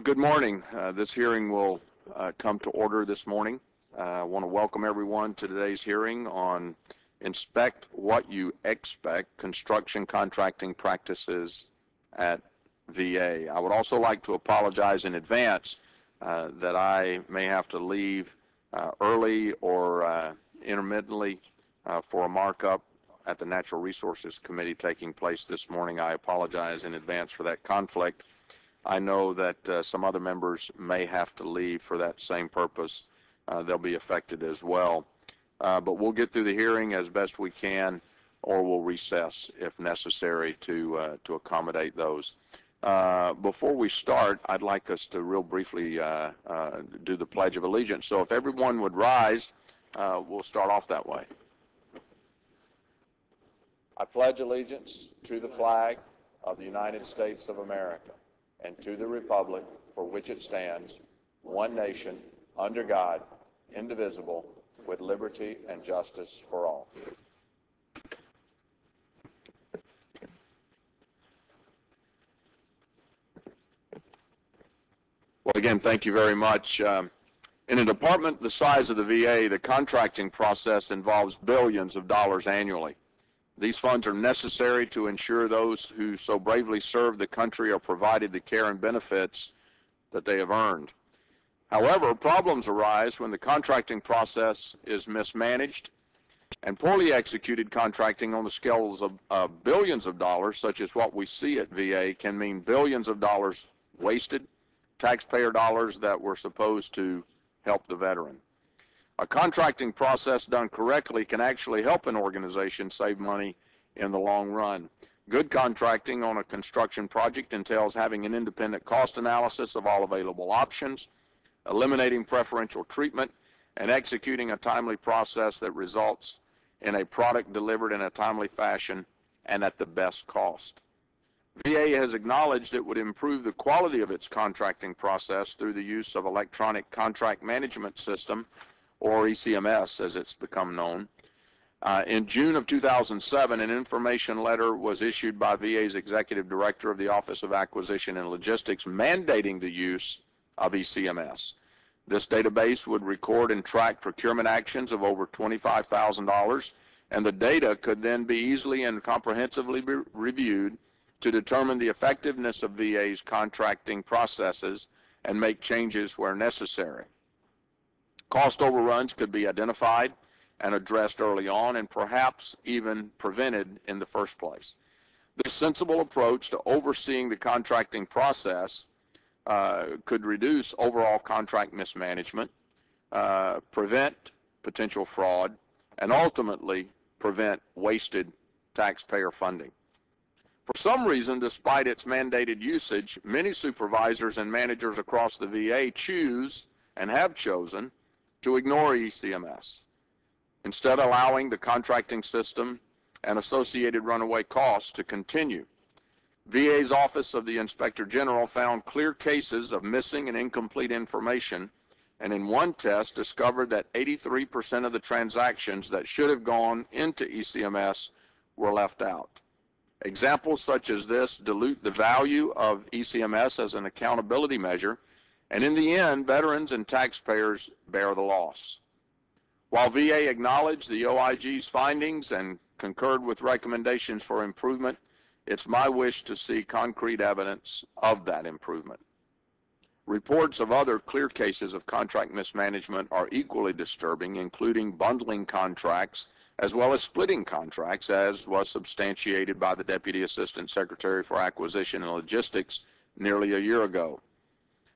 Well, good morning. This hearing will come to order this morning. I want to welcome everyone to today's hearing on Inspect What You Expect Construction Contracting Practices at VA. I would also like to apologize in advance that I may have to leave early or intermittently for a markup at the Natural Resources Committee taking place this morning. I apologize in advance for that conflict. I know that some other members may have to leave for that same purpose. They'll be affected as well. But we'll get through the hearing as best we can, or we'll recess if necessary to accommodate those. Before we start, I'd like us to real briefly do the Pledge of Allegiance. So if everyone would rise, we'll start off that way. I pledge allegiance to the flag of the United States of America and to the republic for which it stands, one nation, under God, indivisible, with liberty and justice for all. Well, again, thank you very much. In a department the size of the VA, the contracting process involves billions of dollars annually. These funds are necessary to ensure those who so bravely serve the country are provided the care and benefits that they have earned. However, problems arise when the contracting process is mismanaged, and poorly executed contracting on the scales of billions of dollars, such as what we see at VA, can mean billions of dollars wasted, taxpayer dollars that were supposed to help the veteran. A contracting process done correctly can actually help an organization save money in the long run. Good contracting on a construction project entails having an independent cost analysis of all available options, eliminating preferential treatment, and executing a timely process that results in a product delivered in a timely fashion and at the best cost. VA has acknowledged it would improve the quality of its contracting process through the use of electronic contract management system, or ECMS as it's become known. In June of 2007, an information letter was issued by VA's Executive Director of the Office of Acquisition and Logistics mandating the use of ECMS. This database would record and track procurement actions of over $25,000, and the data could then be easily and comprehensively reviewed to determine the effectiveness of VA's contracting processes and make changes where necessary. Cost overruns could be identified and addressed early on and perhaps even prevented in the first place. This sensible approach to overseeing the contracting process could reduce overall contract mismanagement, prevent potential fraud, and ultimately prevent wasted taxpayer funding. For some reason, despite its mandated usage, many supervisors and managers across the VA choose and have chosen to ignore ECMS, instead allowing the contracting system and associated runaway costs to continue. VA's Office of the Inspector General found clear cases of missing and incomplete information, and in one test discovered that 83% of the transactions that should have gone into ECMS were left out. Examples such as this dilute the value of ECMS as an accountability measure, and in the end, veterans and taxpayers bear the loss. While VA acknowledged the OIG's findings and concurred with recommendations for improvement, it's my wish to see concrete evidence of that improvement. Reports of other clear cases of contract mismanagement are equally disturbing, including bundling contracts as well as splitting contracts, as was substantiated by the Deputy Assistant Secretary for Acquisition and Logistics nearly a year ago.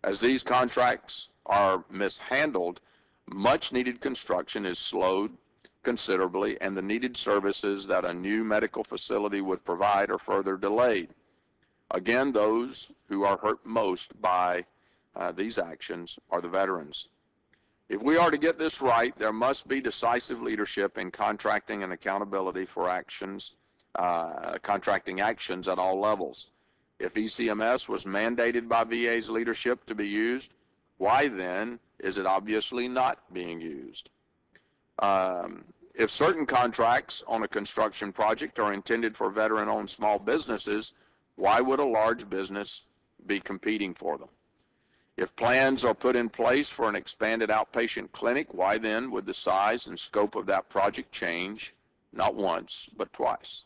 As these contracts are mishandled, much needed construction is slowed considerably, and the needed services that a new medical facility would provide are further delayed. Again, those who are hurt most by these actions are the veterans. If we are to get this right, there must be decisive leadership in contracting and accountability for contracting actions at all levels. If ECMS was mandated by VA's leadership to be used, why then is it obviously not being used? If certain contracts on a construction project are intended for veteran-owned small businesses, why would a large business be competing for them? If plans are put in place for an expanded outpatient clinic, why then would the size and scope of that project change not once, but twice?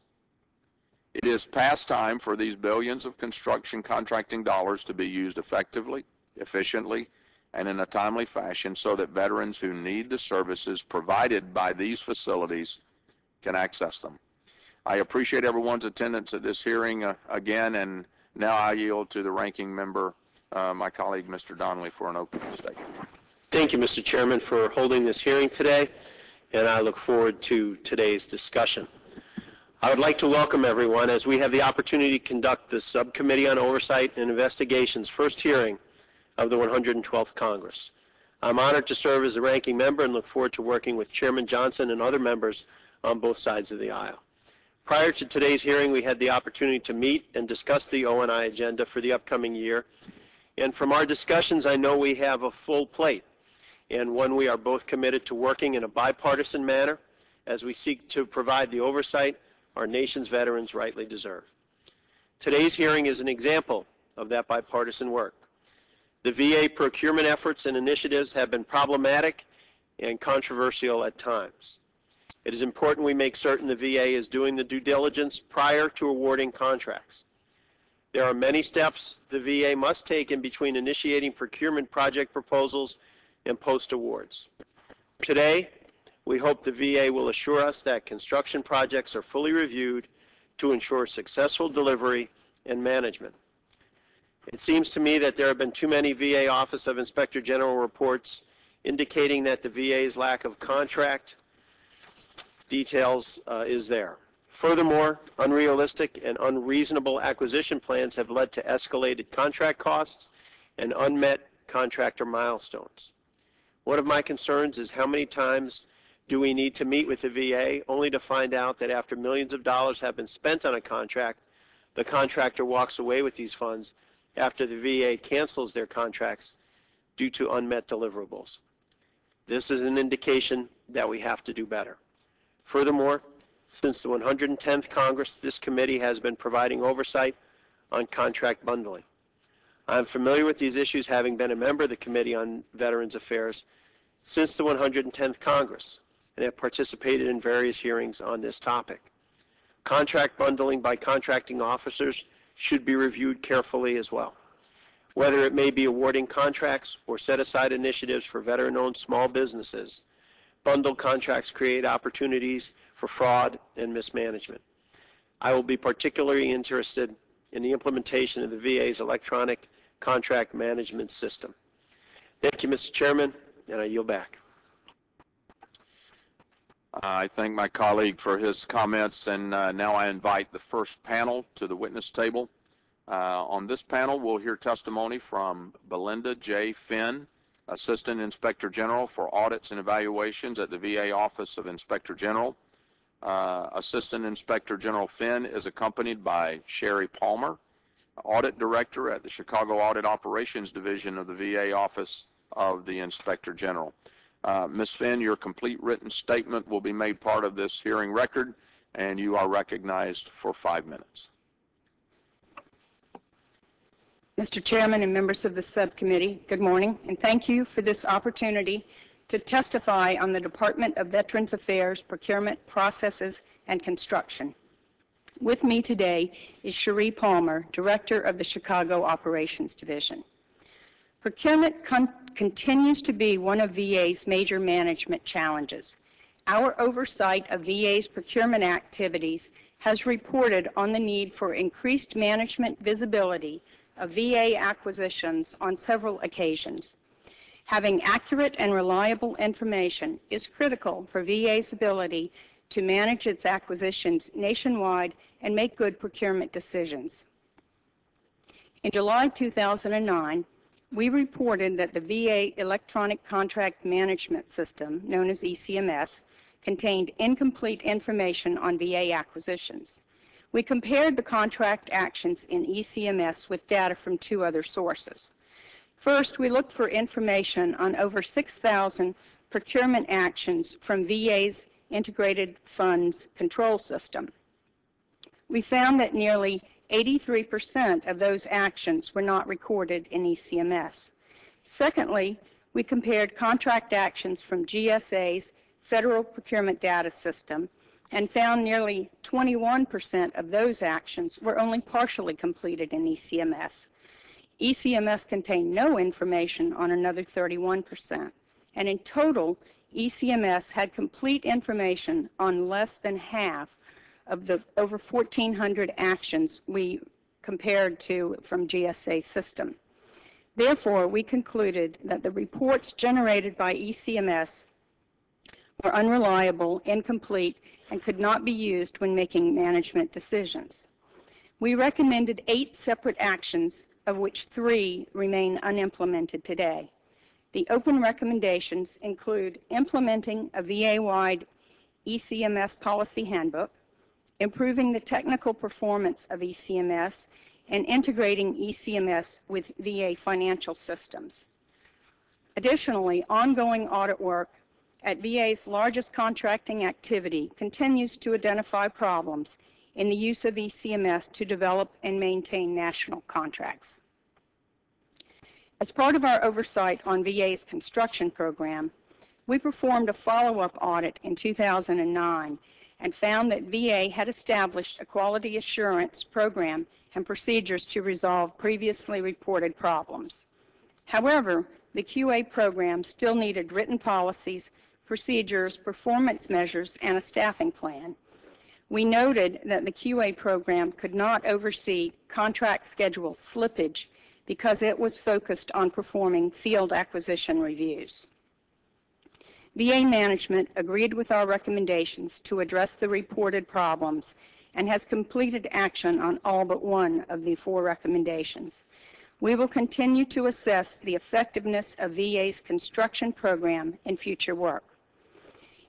It is past time for these billions of construction contracting dollars to be used effectively, efficiently, and in a timely fashion so that veterans who need the services provided by these facilities can access them. I appreciate everyone's attendance at this hearing again, and now I yield to the ranking member, my colleague, Mr. Donnelly, for an opening statement. Thank you, Mr. Chairman, for holding this hearing today, and I look forward to today's discussion. I would like to welcome everyone as we have the opportunity to conduct the Subcommittee on Oversight and Investigation's first hearing of the 112th Congress. I'm honored to serve as the ranking member and look forward to working with Chairman Johnson and other members on both sides of the aisle. Prior to today's hearing, we had the opportunity to meet and discuss the O&I agenda for the upcoming year. And from our discussions, I know we have a full plate, and one we are both committed to working in a bipartisan manner as we seek to provide the oversight our nation's veterans rightly deserve. Today's hearing is an example of that bipartisan work. The VA procurement efforts and initiatives have been problematic and controversial at times. It is important we make certain the VA is doing the due diligence prior to awarding contracts. There are many steps the VA must take in between initiating procurement project proposals and post-awards. Today, we hope the VA will assure us that construction projects are fully reviewed to ensure successful delivery and management. It seems to me that there have been too many VA Office of Inspector General reports indicating that the VA's lack of contract details is there. Furthermore, unrealistic and unreasonable acquisition plans have led to escalated contract costs and unmet contractor milestones. One of my concerns is how many times do we need to meet with the VA only to find out that after millions of dollars have been spent on a contract, the contractor walks away with these funds after the VA cancels their contracts due to unmet deliverables. This is an indication that we have to do better. Furthermore, since the 110th Congress, this committee has been providing oversight on contract bundling. I'm familiar with these issues, having been a member of the Committee on Veterans Affairs since the 110th Congress, and have participated in various hearings on this topic. Contract bundling by contracting officers should be reviewed carefully as well. Whether it may be awarding contracts or set-aside initiatives for veteran-owned small businesses, bundled contracts create opportunities for fraud and mismanagement. I will be particularly interested in the implementation of the VA's electronic contract management system. Thank you, Mr. Chairman, and I yield back. I thank my colleague for his comments, and now I invite the first panel to the witness table. On this panel, we'll hear testimony from Belinda J. Finn, Assistant Inspector General for Audits and Evaluations at the VA Office of Inspector General. Assistant Inspector General Finn is accompanied by Sherry Palmer, Audit Director at the Chicago Audit Operations Division of the VA Office of the Inspector General. Ms. Finn, your complete written statement will be made part of this hearing record, and you are recognized for 5 minutes. Mr. Chairman and members of the subcommittee, good morning, and thank you for this opportunity to testify on the Department of Veterans Affairs procurement processes and construction. With me today is Sherry Palmer, Director of the Chicago Operations Division. Procurement continues to be one of VA's major management challenges. Our oversight of VA's procurement activities has reported on the need for increased management visibility of VA acquisitions on several occasions. Having accurate and reliable information is critical for VA's ability to manage its acquisitions nationwide and make good procurement decisions. In July 2009, we reported that the VA Electronic Contract Management System, known as ECMS, contained incomplete information on VA acquisitions. We compared the contract actions in ECMS with data from 2 other sources. First, we looked for information on over 6,000 procurement actions from VA's Integrated Funds Control System. We found that nearly 83% of those actions were not recorded in ECMS. Secondly, we compared contract actions from GSA's Federal Procurement Data System and found nearly 21% of those actions were only partially completed in ECMS. ECMS contained no information on another 31%, and in total, ECMS had complete information on less than half of the over 1,400 actions we compared to from GSA system. Therefore, we concluded that the reports generated by ECMS were unreliable, incomplete, and could not be used when making management decisions. We recommended 8 separate actions, of which 3 remain unimplemented today. The open recommendations include implementing a VA-wide ECMS policy handbook, improving the technical performance of ECMS, and integrating ECMS with VA financial systems. Additionally, ongoing audit work at VA's largest contracting activity continues to identify problems in the use of ECMS to develop and maintain national contracts. As part of our oversight on VA's construction program, we performed a follow-up audit in 2009 and found that VA had established a quality assurance program and procedures to resolve previously reported problems. However, the QA program still needed written policies, procedures, performance measures, and a staffing plan. We noted that the QA program could not oversee contract schedule slippage because it was focused on performing field acquisition reviews. VA management agreed with our recommendations to address the reported problems and has completed action on all but one of the 4 recommendations. We will continue to assess the effectiveness of VA's construction program in future work.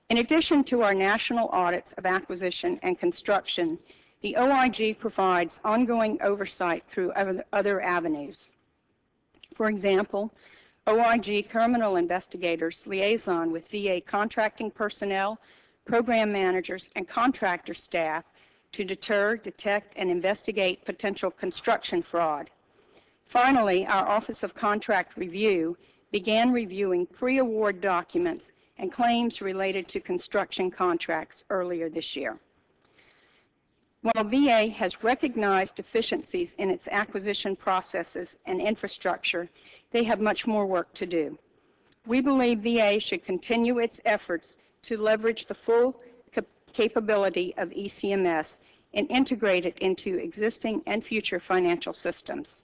In addition to our national audits of acquisition and construction, the OIG provides ongoing oversight through other avenues. For example, OIG criminal investigators liaison with VA contracting personnel, program managers, and contractor staff to deter, detect, and investigate potential construction fraud. Finally, our Office of Contract Review began reviewing pre-award documents and claims related to construction contracts earlier this year. While VA has recognized deficiencies in its acquisition processes and infrastructure, they have much more work to do. We believe VA should continue its efforts to leverage the full capability of ECMS and integrate it into existing and future financial systems.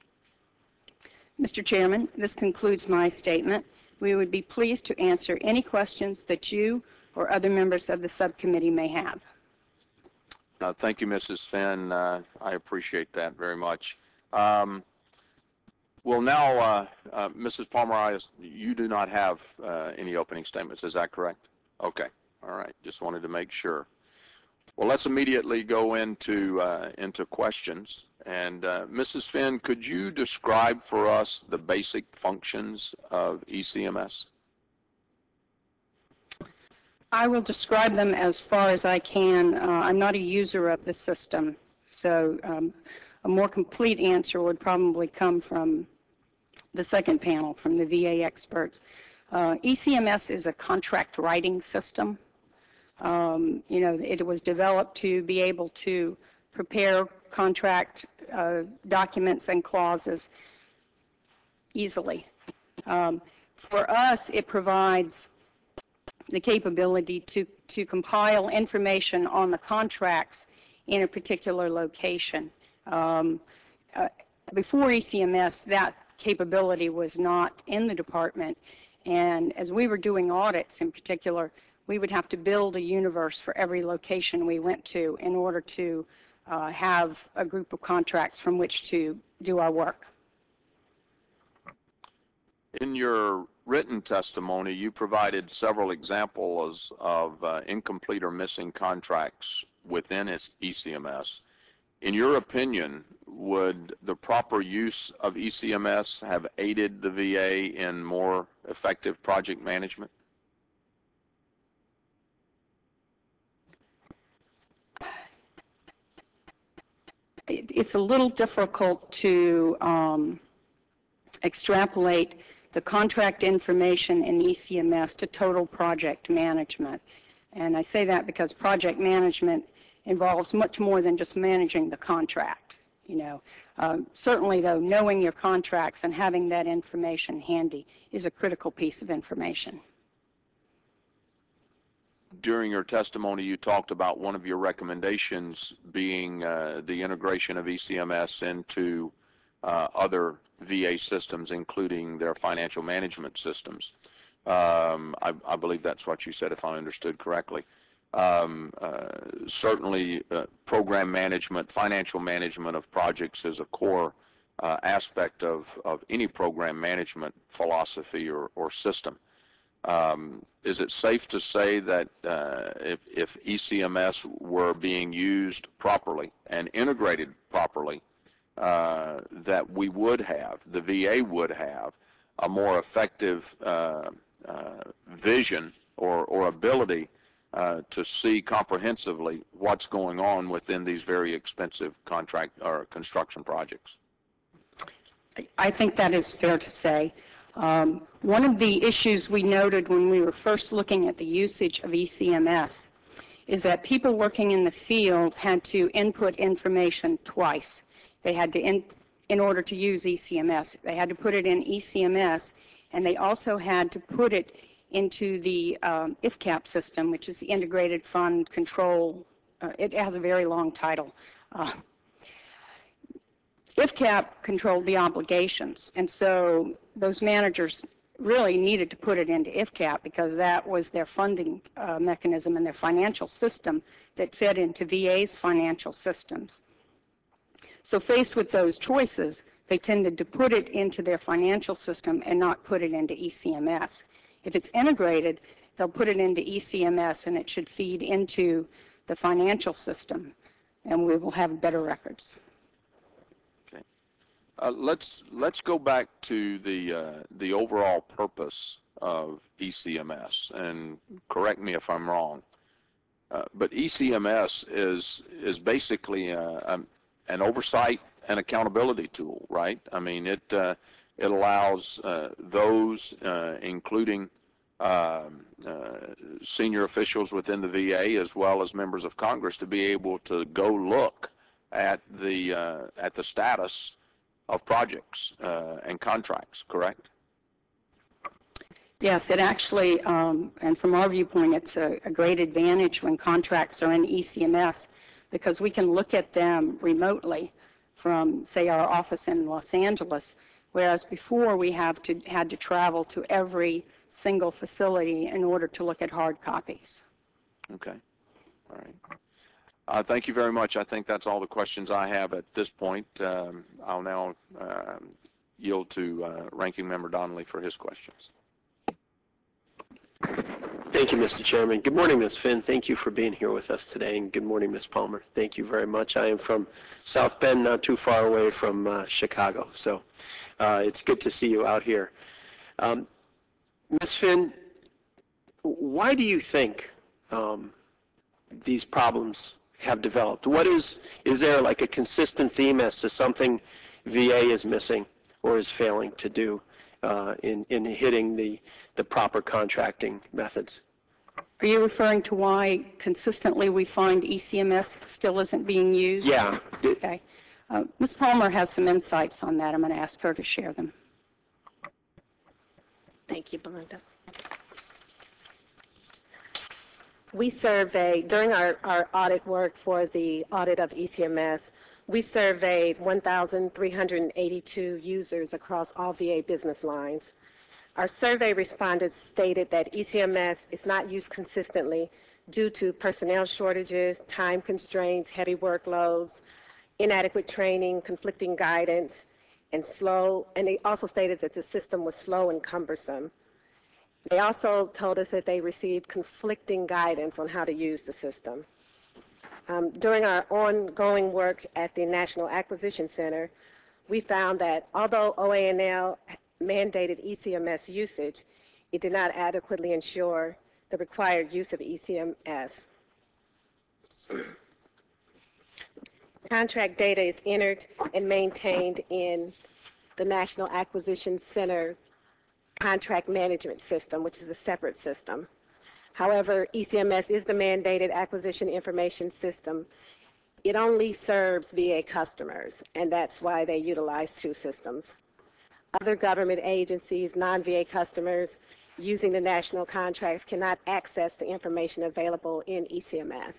Mr. Chairman, this concludes my statement. We would be pleased to answer any questions that you or other members of the subcommittee may have. Thank you, Mrs. Finn. I appreciate that very much. Well, now, Mrs. Palmer, you do not have any opening statements. Is that correct? Okay. All right. Just wanted to make sure. Well, let's immediately go into questions. And Mrs. Finn, could you describe for us the basic functions of ECMS? I will describe them as far as I can. I'm not a user of the system, so a more complete answer would probably come from the second panel, from the VA experts. ECMS is a contract writing system. It was developed to be able to prepare contract documents and clauses easily. For us, it provides the capability to compile information on the contracts in a particular location. Before ECMS, that capability was not in the department, and as we were doing audits in particular, we would have to build a universe for every location we went to in order to have a group of contracts from which to do our work. In your written testimony, you provided several examples of incomplete or missing contracts within ECMS. In your opinion, would the proper use of ECMS have aided the VA in more effective project management? It's a little difficult to extrapolate the contract information in ECMS to total project management. And I say that because project management involves much more than just managing the contract. Certainly, though, knowing your contracts and having that information handy is a critical piece of information. During your testimony, you talked about one of your recommendations being the integration of ECMS into other VA systems, including their financial management systems. I believe that's what you said, if I understood correctly. Certainly, program management, financial management of projects is a core aspect of any program management philosophy or system. Is it safe to say that if ECMS were being used properly and integrated properly, that we would have, the VA would have, a more effective vision or ability to see comprehensively what's going on within these very expensive contract or construction projects? I think that is fair to say. One of the issues we noted when we were first looking at the usage of ECMS is that people working in the field had to input information twice. They had to, in order to use ECMS, they had to put it in ECMS, and they also had to put it into the IFCAP system, which is the Integrated Fund Control. It has a very long title. IFCAP controlled the obligations, and so those managers really needed to put it into IFCAP because that was their funding mechanism and their financial system that fed into VA's financial systems. So faced with those choices, they tended to put it into their financial system and not put it into ECMS. If it's integrated, they'll put it into ECMS and it should feed into the financial system, and we will have better records. Okay. Let's go back to the overall purpose of ECMS, and correct me if I'm wrong, but ECMS is basically an oversight and accountability tool, right? I mean, it allows those, including senior officials within the VA as well as members of Congress, to be able to go look at the status of projects and contracts, correct? Yes, it actually, and from our viewpoint, it's a great advantage when contracts are in ECMS because we can look at them remotely from, say, our office in Los Angeles, whereas before we had to travel to every single facility in order to look at hard copies. Okay. All right. Thank you very much. I think that's all the questions I have at this point. I'll now yield to Ranking Member Donnelly for his questions. Thank you, Mr. Chairman. Good morning, Ms. Finn. Thank you for being here with us today, and good morning, Ms. Palmer. Thank you very much. I am from South Bend, not too far away from Chicago, so it's good to see you out here. Ms. Finn, why do you think these problems have developed? Is there like a consistent theme as to something VA is missing or is failing to do in hitting the proper contracting methods? Are you referring to why consistently we find ECMS still isn't being used? Yeah. Okay. Ms. Palmer has some insights on that. I'm going to ask her to share them. Thank you, Belinda. We surveyed, during our audit work for the audit of ECMS, we surveyed 1,382 users across all VA business lines. Our survey respondents stated that ECMS is not used consistently due to personnel shortages, time constraints, heavy workloads, inadequate training, conflicting guidance, and they also stated that the system was slow and cumbersome. They also told us that they received conflicting guidance on how to use the system. During our ongoing work at the National Acquisition Center, we found that although OANL mandated ECMS usage, it did not adequately ensure the required use of ECMS. Contract data is entered and maintained in the National Acquisition Center contract management system, which is a separate system. However, ECMS is the mandated acquisition information system. It only serves VA customers, and that's why they utilize two systems. Other government agencies, non-VA customers using the national contracts cannot access the information available in ECMS.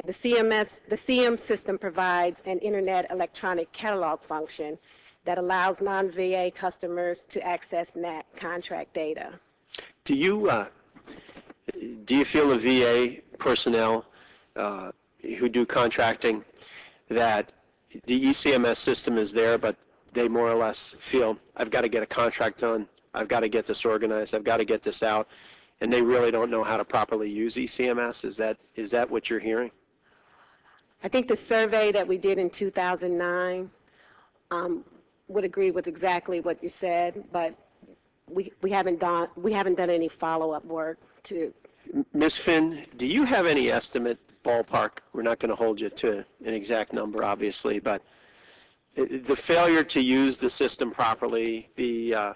The CM system provides an Internet electronic catalog function that allows non-VA customers to access NAC contract data. Do you feel the VA personnel who do contracting that the ECMS system is there, but they more or less feel, I've got to get a contract done, I've got to get this organized, I've got to get this out, and they really don't know how to properly use ECMS? Is that what you're hearing? I think the survey that we did in 2009 would agree with exactly what you said, but we haven't done any follow-up work to. Ms. Finn, do you have any estimate, ballpark? We're not going to hold you to an exact number, obviously, but the failure to use the system properly, the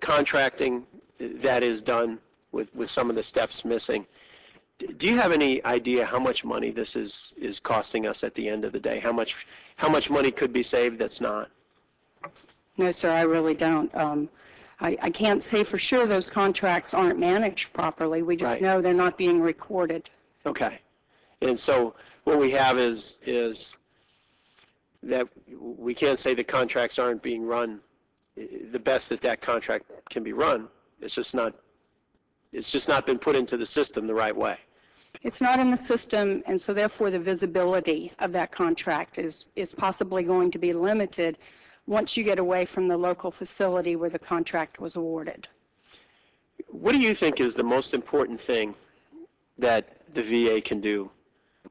contracting that is done with some of the steps missing, do you have any idea how much money this is costing us at the end of the day? How much money could be saved that's not? No, sir, I really don't. I can't say for sure those contracts aren't managed properly. We just know they're not being recorded. Okay. And so what we have is that we can't say the contracts aren't being run the best that contract can be run. It's just not been put into the system the right way. It's not in the system, and so therefore the visibility of that contract is possibly going to be limited once you get away from the local facility where the contract was awarded. What do you think is the most important thing that the VA can do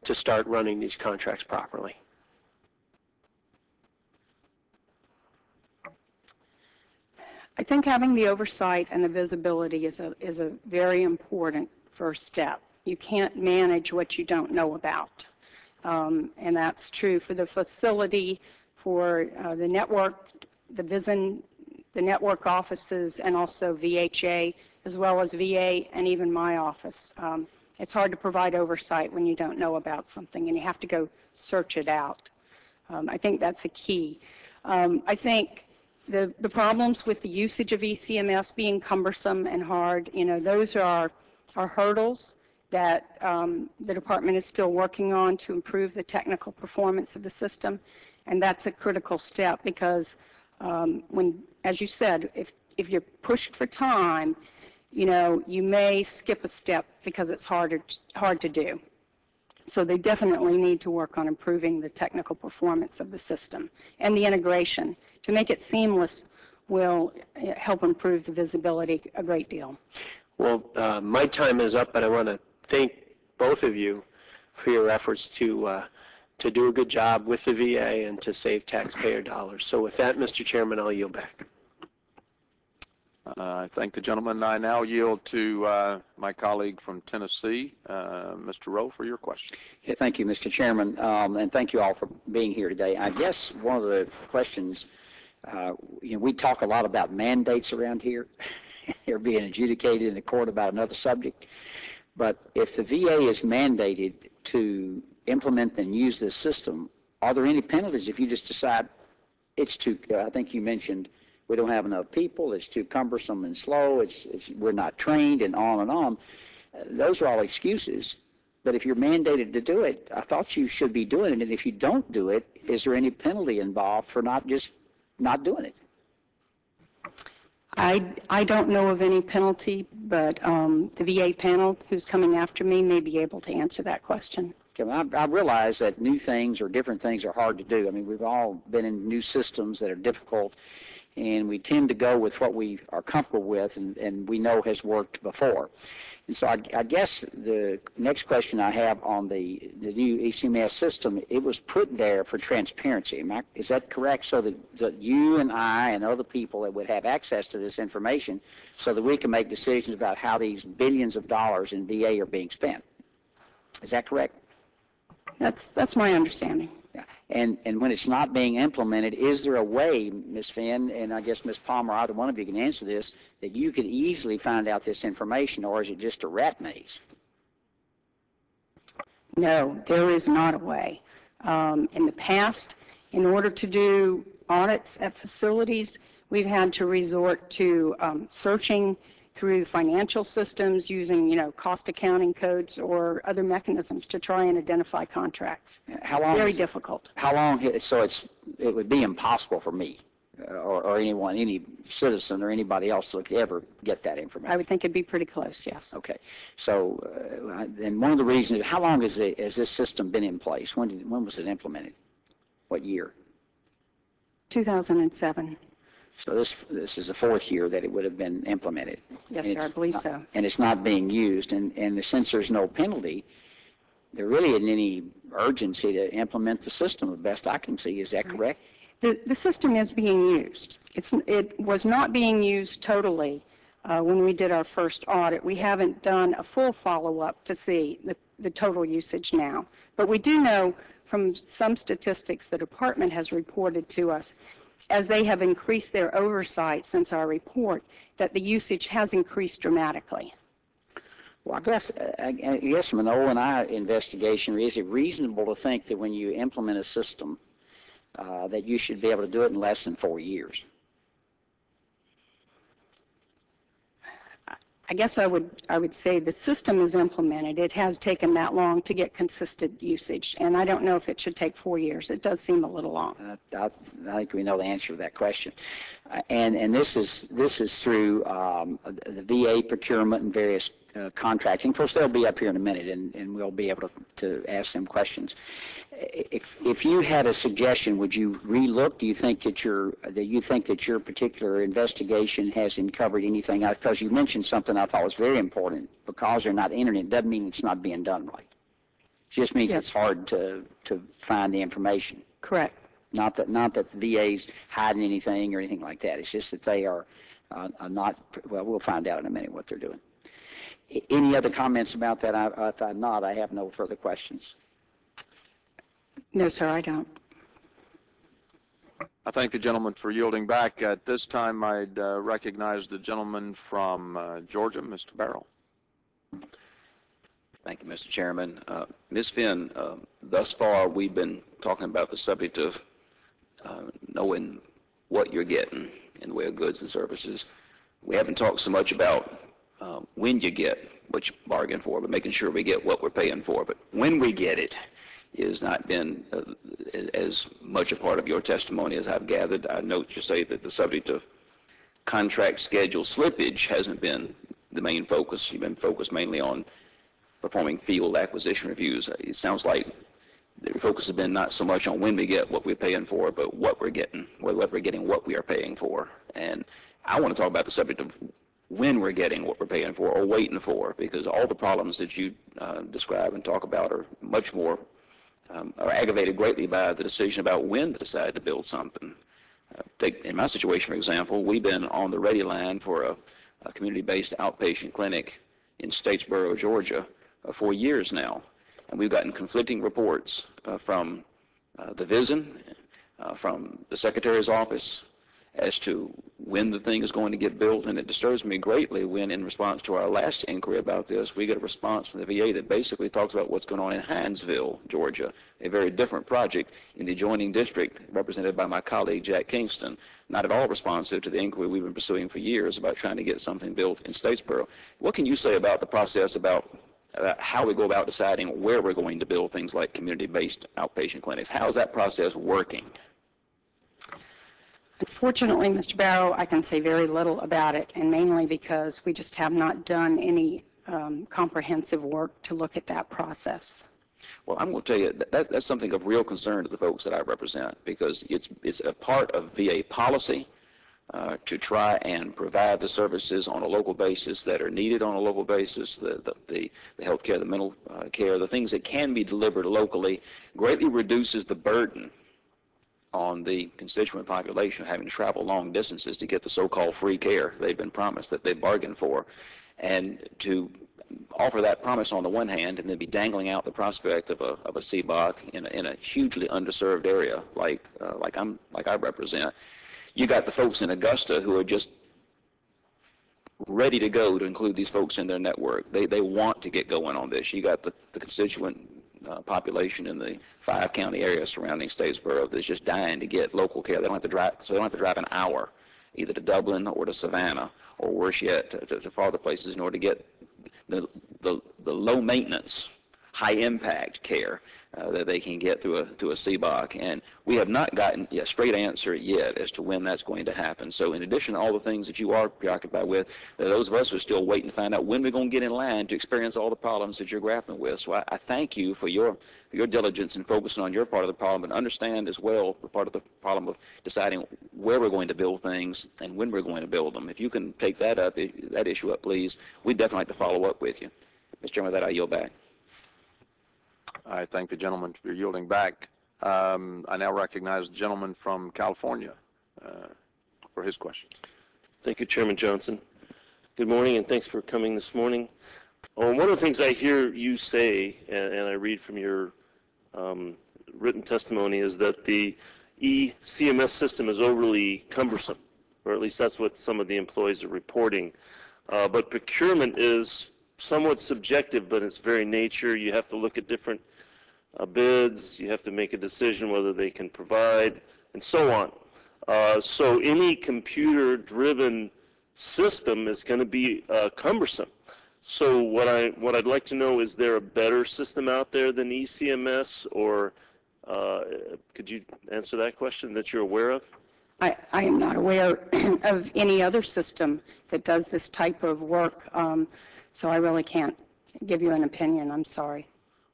to start running these contracts properly? I think having the oversight and the visibility is a very important first step. You can't manage what you don't know about, and that's true for the facility, for the network, the VISN, the network offices, and also VHA, as well as VA and even my office. It's hard to provide oversight when you don't know about something, and you have to go search it out. I think that's a key. I think the problems with the usage of ECMS being cumbersome and hard, those are hurdles that the department is still working on to improve the technical performance of the system, and that's a critical step because as you said, if you're pushed for time, you may skip a step because it's hard to do. So they definitely need to work on improving the technical performance of the system, and the integration to make it seamless will help improve the visibility a great deal. Well, my time is up, but I want to thank both of you for your efforts to do a good job with the VA and to save taxpayer dollars. So with that, Mr. Chairman, I'll yield back. I thank the gentleman. I now yield to my colleague from Tennessee, Mr. Rowe, for your question. Yeah, thank you, Mr. Chairman, and thank you all for being here today. I guess one of the questions, we talk a lot about mandates around here. They're being adjudicated in the court about another subject. But if the VA is mandated to implement and use this system, are there any penalties if you just decide it's too, I think you mentioned, we don't have enough people, it's too cumbersome and slow, we're not trained, and on and on. Those are all excuses. But if you're mandated to do it, I thought you should be doing it. And if you don't do it, is there any penalty involved for not doing it? I don't know of any penalty, but the VA panel who's coming after me may be able to answer that question. Okay, I realize that new things or different things are hard to do. I mean, we've all been in new systems that are difficult, and we tend to go with what we are comfortable with and we know has worked before. And so I guess the next question I have on the new ECMS system, it was put there for transparency. Is that correct? So that you and I and other people that would have access to this information so that we can make decisions about how these billions of dollars in VA are being spent. Is that correct? That's my understanding. Yeah. And when it's not being implemented, is there a way, Ms. Finn, and I guess Ms. Palmer, either one of you can answer this, that you could easily find out this information, or is it just a rat maze? No, there is not a way. In the past, in order to do audits at facilities, we've had to resort to searching through financial systems using, cost accounting codes or other mechanisms to try and identify contracts. How long? Very difficult. How long? So it would be impossible for me or anyone, any citizen or anybody else to ever get that information. I would think it'd be pretty close, yes. Okay. So, and one of the reasons, how long has this system been in place? When was it implemented? What year? 2007. So this is the fourth year that it would have been implemented. Yes, sir, I believe so. And it's not being used. And since there's no penalty, there really isn't any urgency to implement the system, the best I can see. Is that correct? The system is being used. It was not being used totally when we did our first audit. We haven't done a full follow-up to see the total usage now. But we do know from some statistics the department has reported to us, as they have increased their oversight since our report, that the usage has increased dramatically. Well, I guess from an O&I investigation, is it reasonable to think that when you implement a system that you should be able to do it in less than 4 years? I guess I would say the system is implemented. It has taken that long to get consistent usage, and I don't know if it should take 4 years. It does seem a little long. I think we know the answer to that question, and this is through the VA procurement and various contracting. Of course, they'll be up here in a minute, and we'll be able to ask them questions. If you had a suggestion, would you relook? Do you think that your particular investigation has uncovered anything? Because you mentioned something I thought was very important. Because they're not entering it doesn't mean it's not being done right. It just means Yes. it's hard to find the information. Correct. Not that the VA's hiding anything or anything like that. It's just that they are not. Well, we'll find out in a minute what they're doing. Any other comments about that? If I'm not, I have no further questions. No, sir, I don't. I thank the gentleman for yielding back. At this time, I'd recognize the gentleman from Georgia, Mr. Barrow. Thank you, Mr. Chairman. Ms. Finn, thus far we've been talking about the subject of knowing what you're getting in the way of goods and services. We haven't talked so much about when you get what you bargain for, but making sure we get what we're paying for. But when we get it has not been as much a part of your testimony as I've gathered. I note you say that the subject of contract schedule slippage hasn't been the main focus. You've been focused mainly on performing field acquisition reviews. It sounds like the focus has been not so much on when we get what we're paying for, but what we're getting, whether we're getting what we are paying for. And I want to talk about the subject of when we're getting what we're paying for or waiting for, because all the problems that you describe and talk about are much more are aggravated greatly by the decision about when to decide to build something. Take in my situation, for example, we've been on the ready line for a community-based outpatient clinic in Statesboro, Georgia, for years now, and we've gotten conflicting reports from the VISN, from the Secretary's office, as to when the thing is going to get built, and it disturbs me greatly when, in response to our last inquiry about this, we get a response from the VA that basically talks about what's going on in Hinesville, Georgia, a very different project in the adjoining district represented by my colleague Jack Kingston, not at all responsive to the inquiry we've been pursuing for years about trying to get something built in Statesboro. What can you say about the process about how we go about deciding where we're going to build things like community-based outpatient clinics? How is that process working? Unfortunately, Mr. Barrow, I can say very little about it, and mainly because we just have not done any comprehensive work to look at that process. Well, I'm going to tell you that's something of real concern to the folks that I represent, because it's a part of VA policy to try and provide the services on a local basis that are needed on a local basis, the health care, the mental care, the things that can be delivered locally, greatly reduces the burden on the constituent population having to travel long distances to get the so-called free care they've been promised, that they bargained for. And to offer that promise on the one hand and then be dangling out the prospect of a CBOC in a hugely underserved area like I represent, you got the folks in Augusta who are just ready to go to include these folks in their network. They want to get going on this. You got the constituent population in the 5-county area surrounding Statesboro that's just dying to get local care. They don't have to drive, so they don't have to drive an hour either to Dublin or to Savannah or worse yet to farther places in order to get the low maintenance, high impact care that they can get through a CBOC. And we have not gotten a straight answer yet as to when that's going to happen. So in addition to all the things that you are preoccupied with, those of us are still waiting to find out when we're going to get in line to experience all the problems that you're grappling with. So I thank you for your diligence in focusing on your part of the problem, and understand as well the part of the problem of deciding where we're going to build things and when we're going to build them. If you can take that issue up, please, we'd definitely like to follow up with you. Mr. Chairman, with that I yield back. I thank the gentleman for yielding back. I now recognize the gentleman from California for his question. Thank you, Chairman Johnson. Good morning, and thanks for coming this morning. One of the things I hear you say, and I read from your written testimony, is that the ECMS system is overly cumbersome, or at least that's what some of the employees are reporting. But procurement is somewhat subjective, but its very nature. You have to look at different bids, you have to make a decision whether they can provide, and so on. So any computer-driven system is going to be cumbersome. So what I'd like to know, is there a better system out there than ECMS, or could you answer that question that you're aware of? I am not aware of any other system that does this type of work, so I really can't give you an opinion. I'm sorry.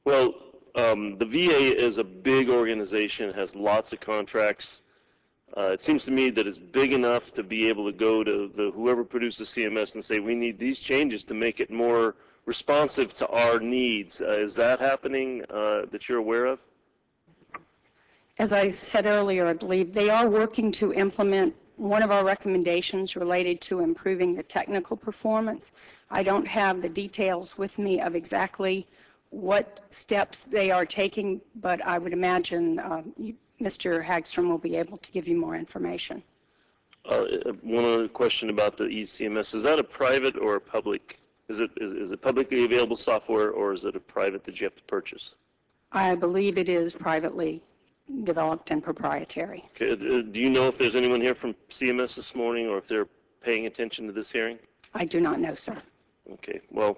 Well, the VA is a big organization, has lots of contracts. It seems to me that it's big enough to be able to go to whoever produces CMS and say, we need these changes to make it more responsive to our needs. Is that happening that you're aware of? As I said earlier, I believe they are working to implement one of our recommendations related to improving the technical performance. I don't have the details with me of exactly what steps they are taking, but I would imagine Mr. Hagstrom will be able to give you more information. One other question about the ECMS. Is that a private or a public? Is it publicly available software, or is it a private that you have to purchase? I believe it is privately developed and proprietary. Okay. Do you know if there's anyone here from CMS this morning, or if they're paying attention to this hearing? I do not know, sir. Okay. Well,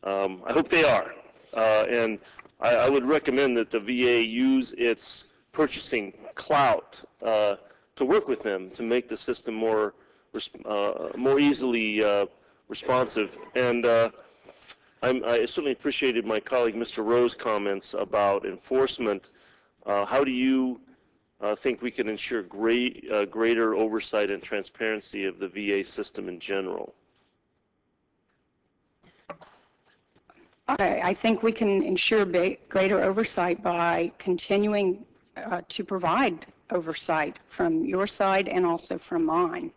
I hope they are. And I would recommend that the VA use its purchasing clout to work with them to make the system more easily responsive. And I certainly appreciated my colleague Mr. Rowe's comments about enforcement. How do you think we can ensure greater oversight and transparency of the VA system in general? I think we can ensure greater oversight by continuing to provide oversight from your side and also from mine.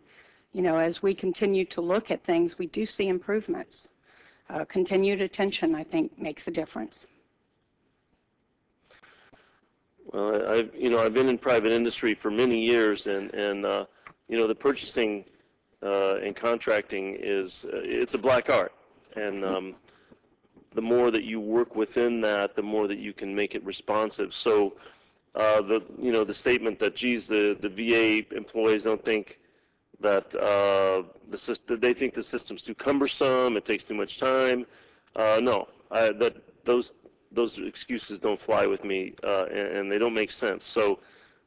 You know, as we continue to look at things, we do see improvements. Continued attention, I think, makes a difference. Well, I've been in private industry for many years, and the purchasing and contracting it's a black art, and the more that you work within that, the more that you can make it responsive. So the statement that, geez, the VA employees don't think that they think the system's too cumbersome, it takes too much time. No, those excuses don't fly with me, and they don't make sense. So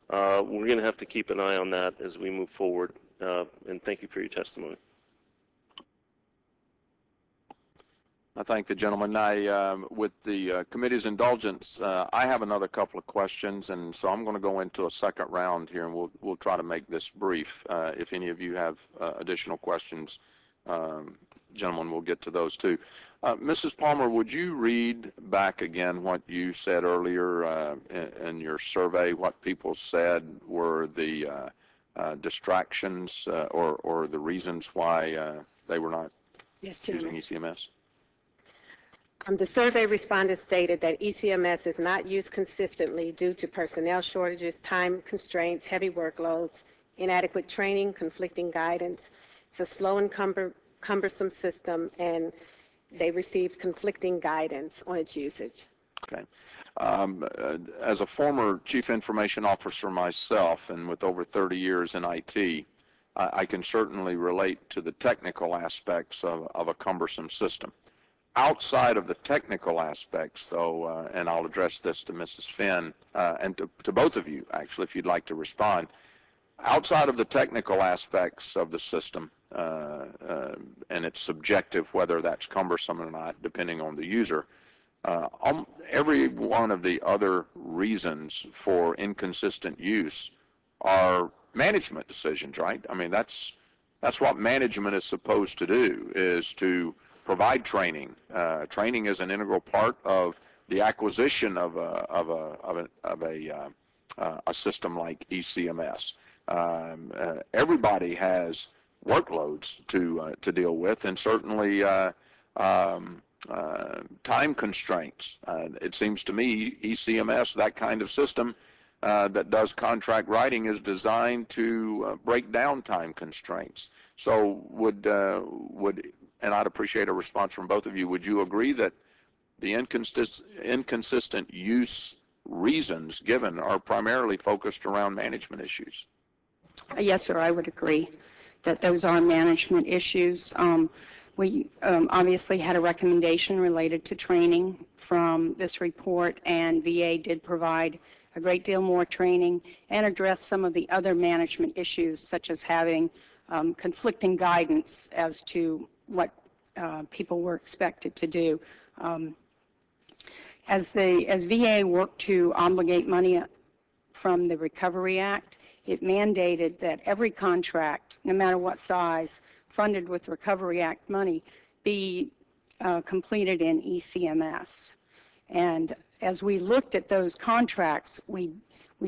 we're going to have to keep an eye on that as we move forward. And thank you for your testimony. I thank the gentleman. With the committee's indulgence, I have another couple of questions, and so I'm going to go into a second round here, and we'll try to make this brief. If any of you have additional questions, gentlemen, we'll get to those too. Mrs. Palmer, would you read back again what you said earlier in your survey, what people said were the distractions or the reasons why they were not Yes, Chairman. using ECMS? The survey respondents stated that ECMS is not used consistently due to personnel shortages, time constraints, heavy workloads, inadequate training, conflicting guidance. It's a slow and cumbersome system, and they received conflicting guidance on its usage. Okay. As a former chief information officer myself, and with over 30 years in IT, I can certainly relate to the technical aspects of a cumbersome system. Outside of the technical aspects, though, and I'll address this to Mrs. Finn and to both of you, actually, if you'd like to respond. Outside of the technical aspects of the system, and it's subjective whether that's cumbersome or not, depending on the user, every one of the other reasons for inconsistent use are management decisions, right? I mean, that's what management is supposed to do, is to provide training. Training is an integral part of the acquisition of a system like ECMS. Everybody has workloads to deal with, and certainly time constraints. It seems to me ECMS, that kind of system that does contract writing, is designed to break down time constraints. So and I'd appreciate a response from both of you, would you agree that the inconsistent use reasons given are primarily focused around management issues? Yes, sir, I would agree that those are management issues. We obviously had a recommendation related to training from this report, and VA did provide a great deal more training and address some of the other management issues, such as having conflicting guidance as to what people were expected to do. As VA worked to obligate money from the Recovery Act, it mandated that every contract, no matter what size, funded with Recovery Act money, be completed in ECMS. And as we looked at those contracts, we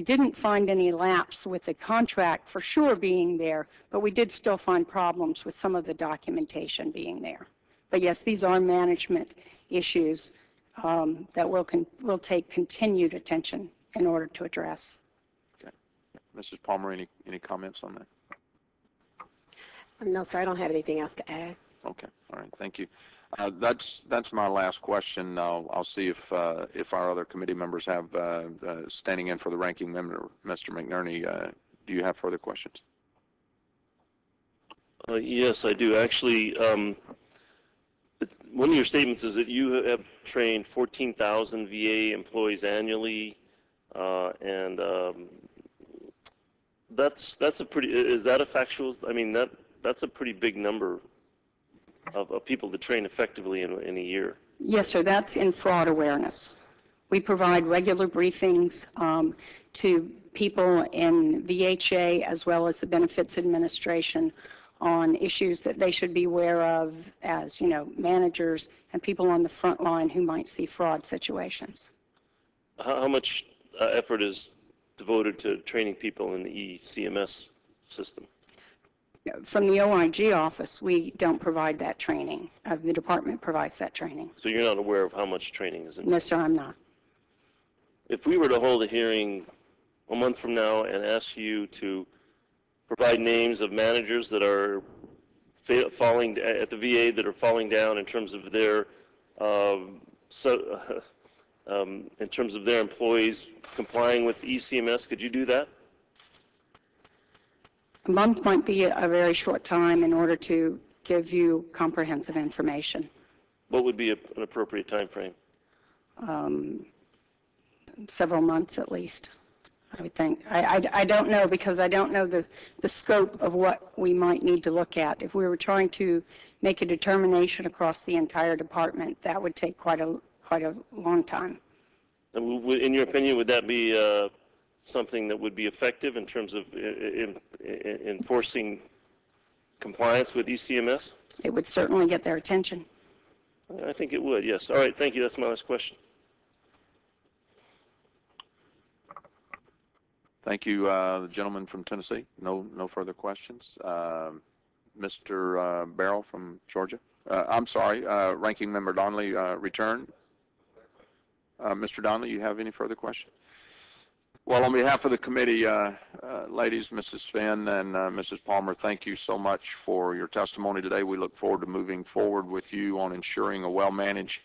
didn't find any lapse with the contract for sure being there, but we did still find problems with some of the documentation being there. But yes, these are management issues that will take continued attention in order to address. Okay. Mrs. Palmer, any comments on that? No, sir, I don't have anything else to add. Okay. All right. Thank you. That's my last question. I'll see if our other committee members have standing in for the ranking member, Mr. McNerney. Do you have further questions? Yes, I do. Actually, one of your statements is that you have trained 14,000 VA employees annually, and that's a pretty. Is that a factual? I mean, that's a pretty big number of people to train effectively in a year. Yes, sir, that's in fraud awareness. We provide regular briefings to people in VHA as well as the Benefits Administration on issues that they should be aware of as, managers and people on the front line who might see fraud situations. How much effort is devoted to training people in the ECMS system? From the OIG office, we don't provide that training. The department provides that training. So you're not aware of how much training is involved? No, sir, I'm not. If we were to hold a hearing a month from now and ask you to provide names of managers that are falling at the VA, that are falling down in terms of their employees complying with ECMS, could you do that? A month might be a very short time in order to give you comprehensive information. What would be an appropriate time frame? Several months at least, I would think. I don't know, because I don't know the scope of what we might need to look at. If we were trying to make a determination across the entire department, that would take quite a long time. And in your opinion, would that be something that would be effective in terms of enforcing compliance with ECMS? It would certainly get their attention. I think it would, yes. All right, thank you. That's my last question. Thank you, the gentleman from Tennessee. No further questions. Mr. Barrow from Georgia. I'm sorry, Ranking Member Donnelly returned. Mr. Donnelly, you have any further questions? Well, on behalf of the committee, ladies, Mrs. Finn and Mrs. Palmer, thank you so much for your testimony today. We look forward to moving forward with you on ensuring a well-managed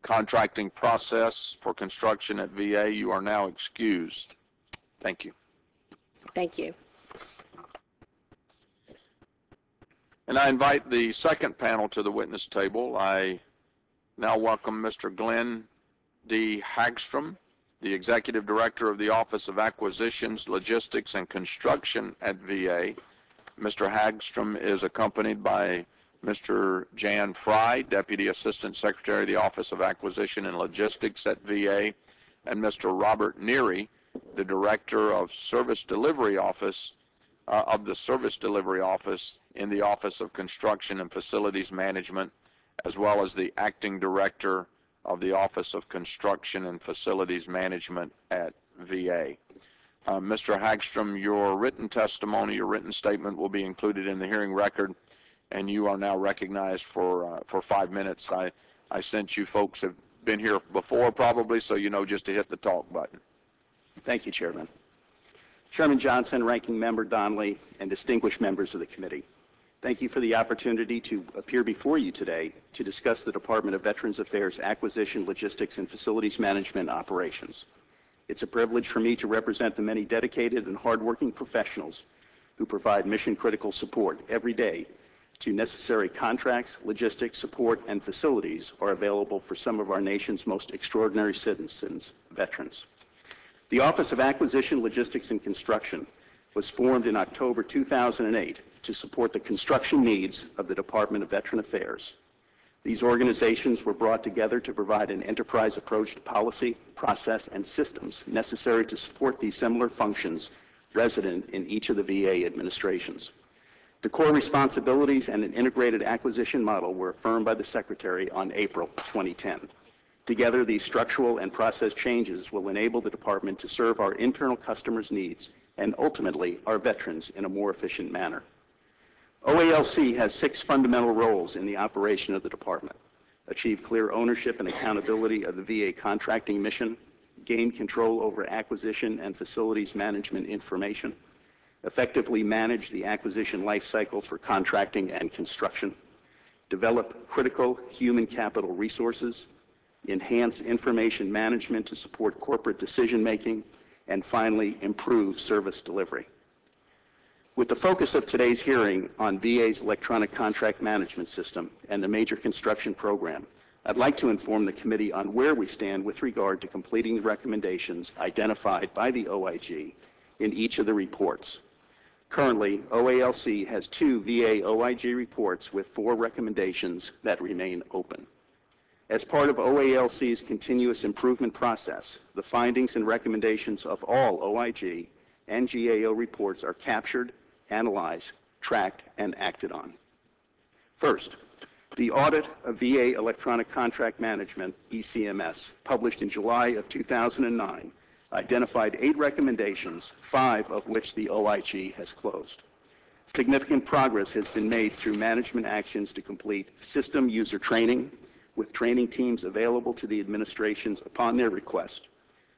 contracting process for construction at VA. You are now excused. Thank you. Thank you. And I invite the second panel to the witness table. I now welcome Mr. Glenn D. Hagstrom, the Executive Director of the Office of Acquisitions, Logistics, and Construction at VA. Mr. Hagstrom is accompanied by Mr. Jan Fry, Deputy Assistant Secretary of the Office of Acquisition and Logistics at VA, and Mr. Robert Neary, the Director of Service Delivery Office of the Service Delivery Office in the Office of Construction and Facilities Management, as well as the Acting Director of the Office of Construction and Facilities Management at VA. Mr. Hagstrom, your written testimony, your written statement will be included in the hearing record, and you are now recognized for 5 minutes. I sense you folks have been here before probably, so you know just to hit the talk button. Thank you, Chairman. Chairman Johnson, Ranking Member Donnelly, and distinguished members of the committee, thank you for the opportunity to appear before you today to discuss the Department of Veterans Affairs Acquisition, Logistics, and Facilities Management operations. It's a privilege for me to represent the many dedicated and hardworking professionals who provide mission-critical support every day to necessary contracts, logistics, support, and facilities are available for some of our nation's most extraordinary citizens, veterans. The Office of Acquisition, Logistics, and Construction was formed in October 2008 to support the construction needs of the Department of Veteran Affairs. These organizations were brought together to provide an enterprise approach to policy, process, and systems necessary to support these similar functions resident in each of the VA administrations. The core responsibilities and an integrated acquisition model were affirmed by the Secretary on April 2010. Together, these structural and process changes will enable the Department to serve our internal customers' needs and ultimately our veterans in a more efficient manner. OALC has 6 fundamental roles in the operation of the Department: achieve clear ownership and accountability of the VA contracting mission, gain control over acquisition and facilities management information, effectively manage the acquisition lifecycle for contracting and construction, develop critical human capital resources, enhance information management to support corporate decision-making, and finally, improve service delivery. With the focus of today's hearing on VA's electronic contract management system and the major construction program, I'd like to inform the committee on where we stand with regard to completing the recommendations identified by the OIG in each of the reports. Currently, OALC has 2 VA OIG reports with 4 recommendations that remain open. As part of OALC's continuous improvement process, the findings and recommendations of all OIG and GAO reports are captured, analyzed, tracked, and acted on. First, the audit of VA Electronic Contract Management, ECMS, published in July of 2009, identified 8 recommendations, 5 of which the OIG has closed. Significant progress has been made through management actions to complete system user training, with training teams available to the administrations upon their request,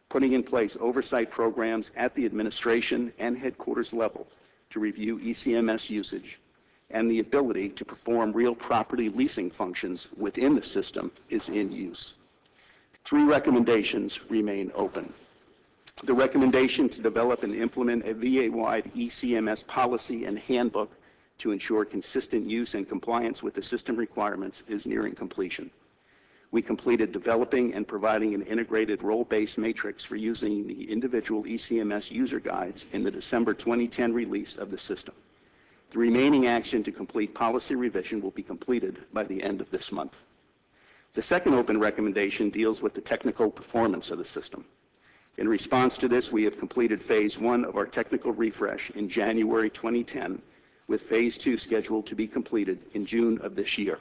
putting in place oversight programs at the administration and headquarters level to review ECMS usage, and the ability to perform real property leasing functions within the system is in use. 3 recommendations remain open. The recommendation to develop and implement a VA-wide ECMS policy and handbook to ensure consistent use and compliance with the system requirements is nearing completion. We completed developing and providing an integrated role-based matrix for using the individual ECMS user guides in the December 2010 release of the system. The remaining action to complete policy revision will be completed by the end of this month. The second open recommendation deals with the technical performance of the system. In response to this, we have completed Phase 1 of our technical refresh in January 2010, with Phase 2 scheduled to be completed in June of this year.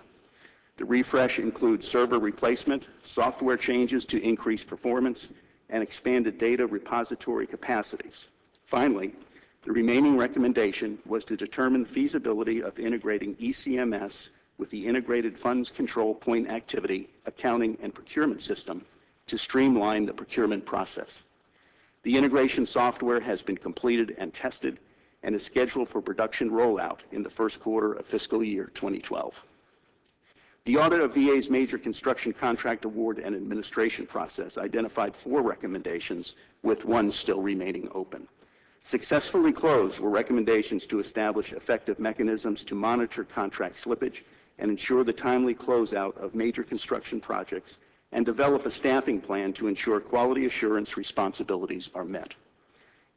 The refresh includes server replacement, software changes to increase performance, and expanded data repository capacities. Finally, the remaining recommendation was to determine the feasibility of integrating ECMS with the integrated funds control point activity, accounting, and procurement system to streamline the procurement process. The integration software has been completed and tested and is scheduled for production rollout in the first quarter of fiscal year 2012. The audit of VA's major construction contract award and administration process identified 4 recommendations, with 1 still remaining open. Successfully closed were recommendations to establish effective mechanisms to monitor contract slippage and ensure the timely closeout of major construction projects, and develop a staffing plan to ensure quality assurance responsibilities are met.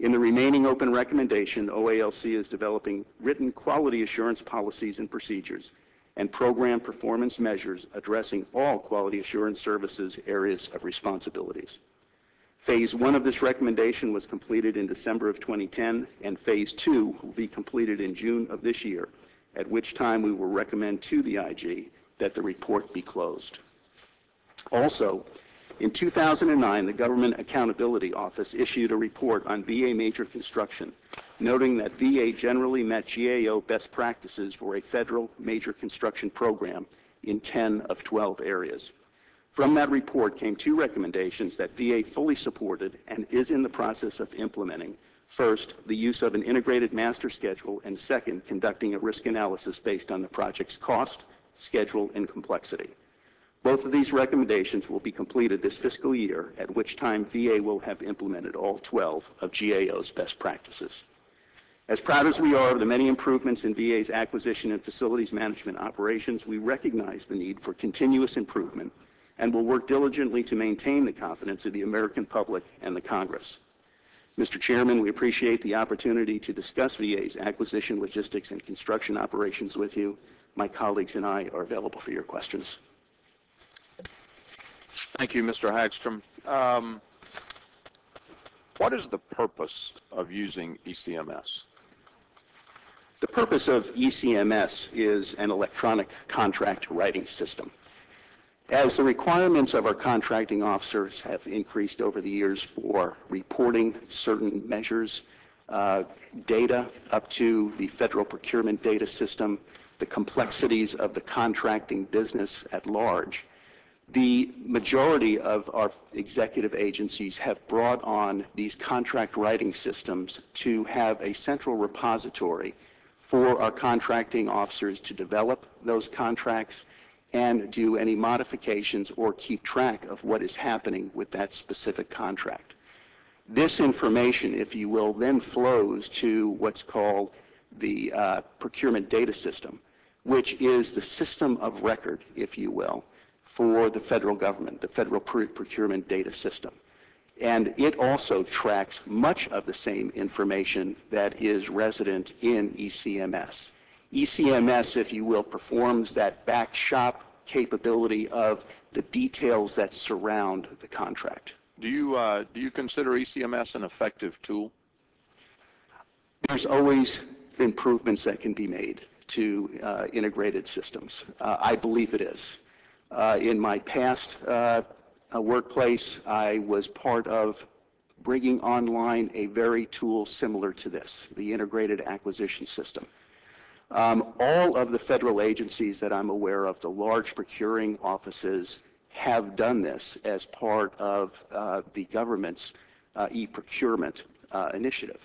In the remaining open recommendation, OALC is developing written quality assurance policies and procedures and program performance measures addressing all quality assurance services areas of responsibilities. Phase 1 of this recommendation was completed in December of 2010, and Phase 2 will be completed in June of this year, at which time we will recommend to the IG that the report be closed. Also, in 2009, the Government Accountability Office issued a report on VA major construction, noting that VA generally met GAO best practices for a federal major construction program in 10 of 12 areas. From that report came 2 recommendations that VA fully supported and is in the process of implementing. First, the use of an integrated master schedule, and second, conducting a risk analysis based on the project's cost, schedule, and complexity. Both of these recommendations will be completed this fiscal year, at which time VA will have implemented all 12 of GAO's best practices. As proud as we are of the many improvements in VA's acquisition and facilities management operations, we recognize the need for continuous improvement and will work diligently to maintain the confidence of the American public and the Congress. Mr. Chairman, we appreciate the opportunity to discuss VA's acquisition, logistics, and construction operations with you. My colleagues and I are available for your questions. Thank you, Mr. Hagstrom. What is the purpose of using ECMS? The purpose of ECMS is an electronic contract writing system. As the requirements of our contracting officers have increased over the years for reporting certain measures, data up to the federal procurement data system, the complexities of the contracting business at large, the majority of our executive agencies have brought on these contract writing systems to have a central repository for our contracting officers to develop those contracts and do any modifications or keep track of what is happening with that specific contract. This information, if you will, then flows to what's called the procurement data system, which is the system of record, if you will, for the federal government, the federal procurement data system. And it also tracks much of the same information that is resident in ECMS. ECMS, if you will, performs that back shop capability of the details that surround the contract. Do you consider ECMS an effective tool? There's always improvements that can be made to integrated systems. I believe it is. In my past workplace, I was part of bringing online a very tool similar to this, the integrated acquisition system. All of the federal agencies that I'm aware of, the large procuring offices, have done this as part of the government's e-procurement initiative.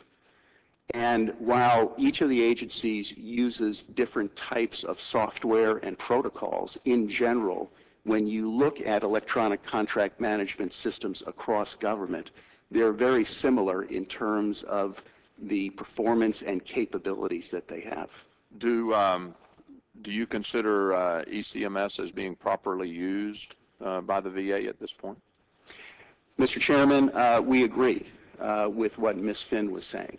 And while each of the agencies uses different types of software and protocols, in general, when you look at electronic contract management systems across government, they're very similar in terms of the performance and capabilities that they have. Do you consider ECMS as being properly used by the VA at this point? Mr. Chairman, we agree with what Ms. Finn was saying.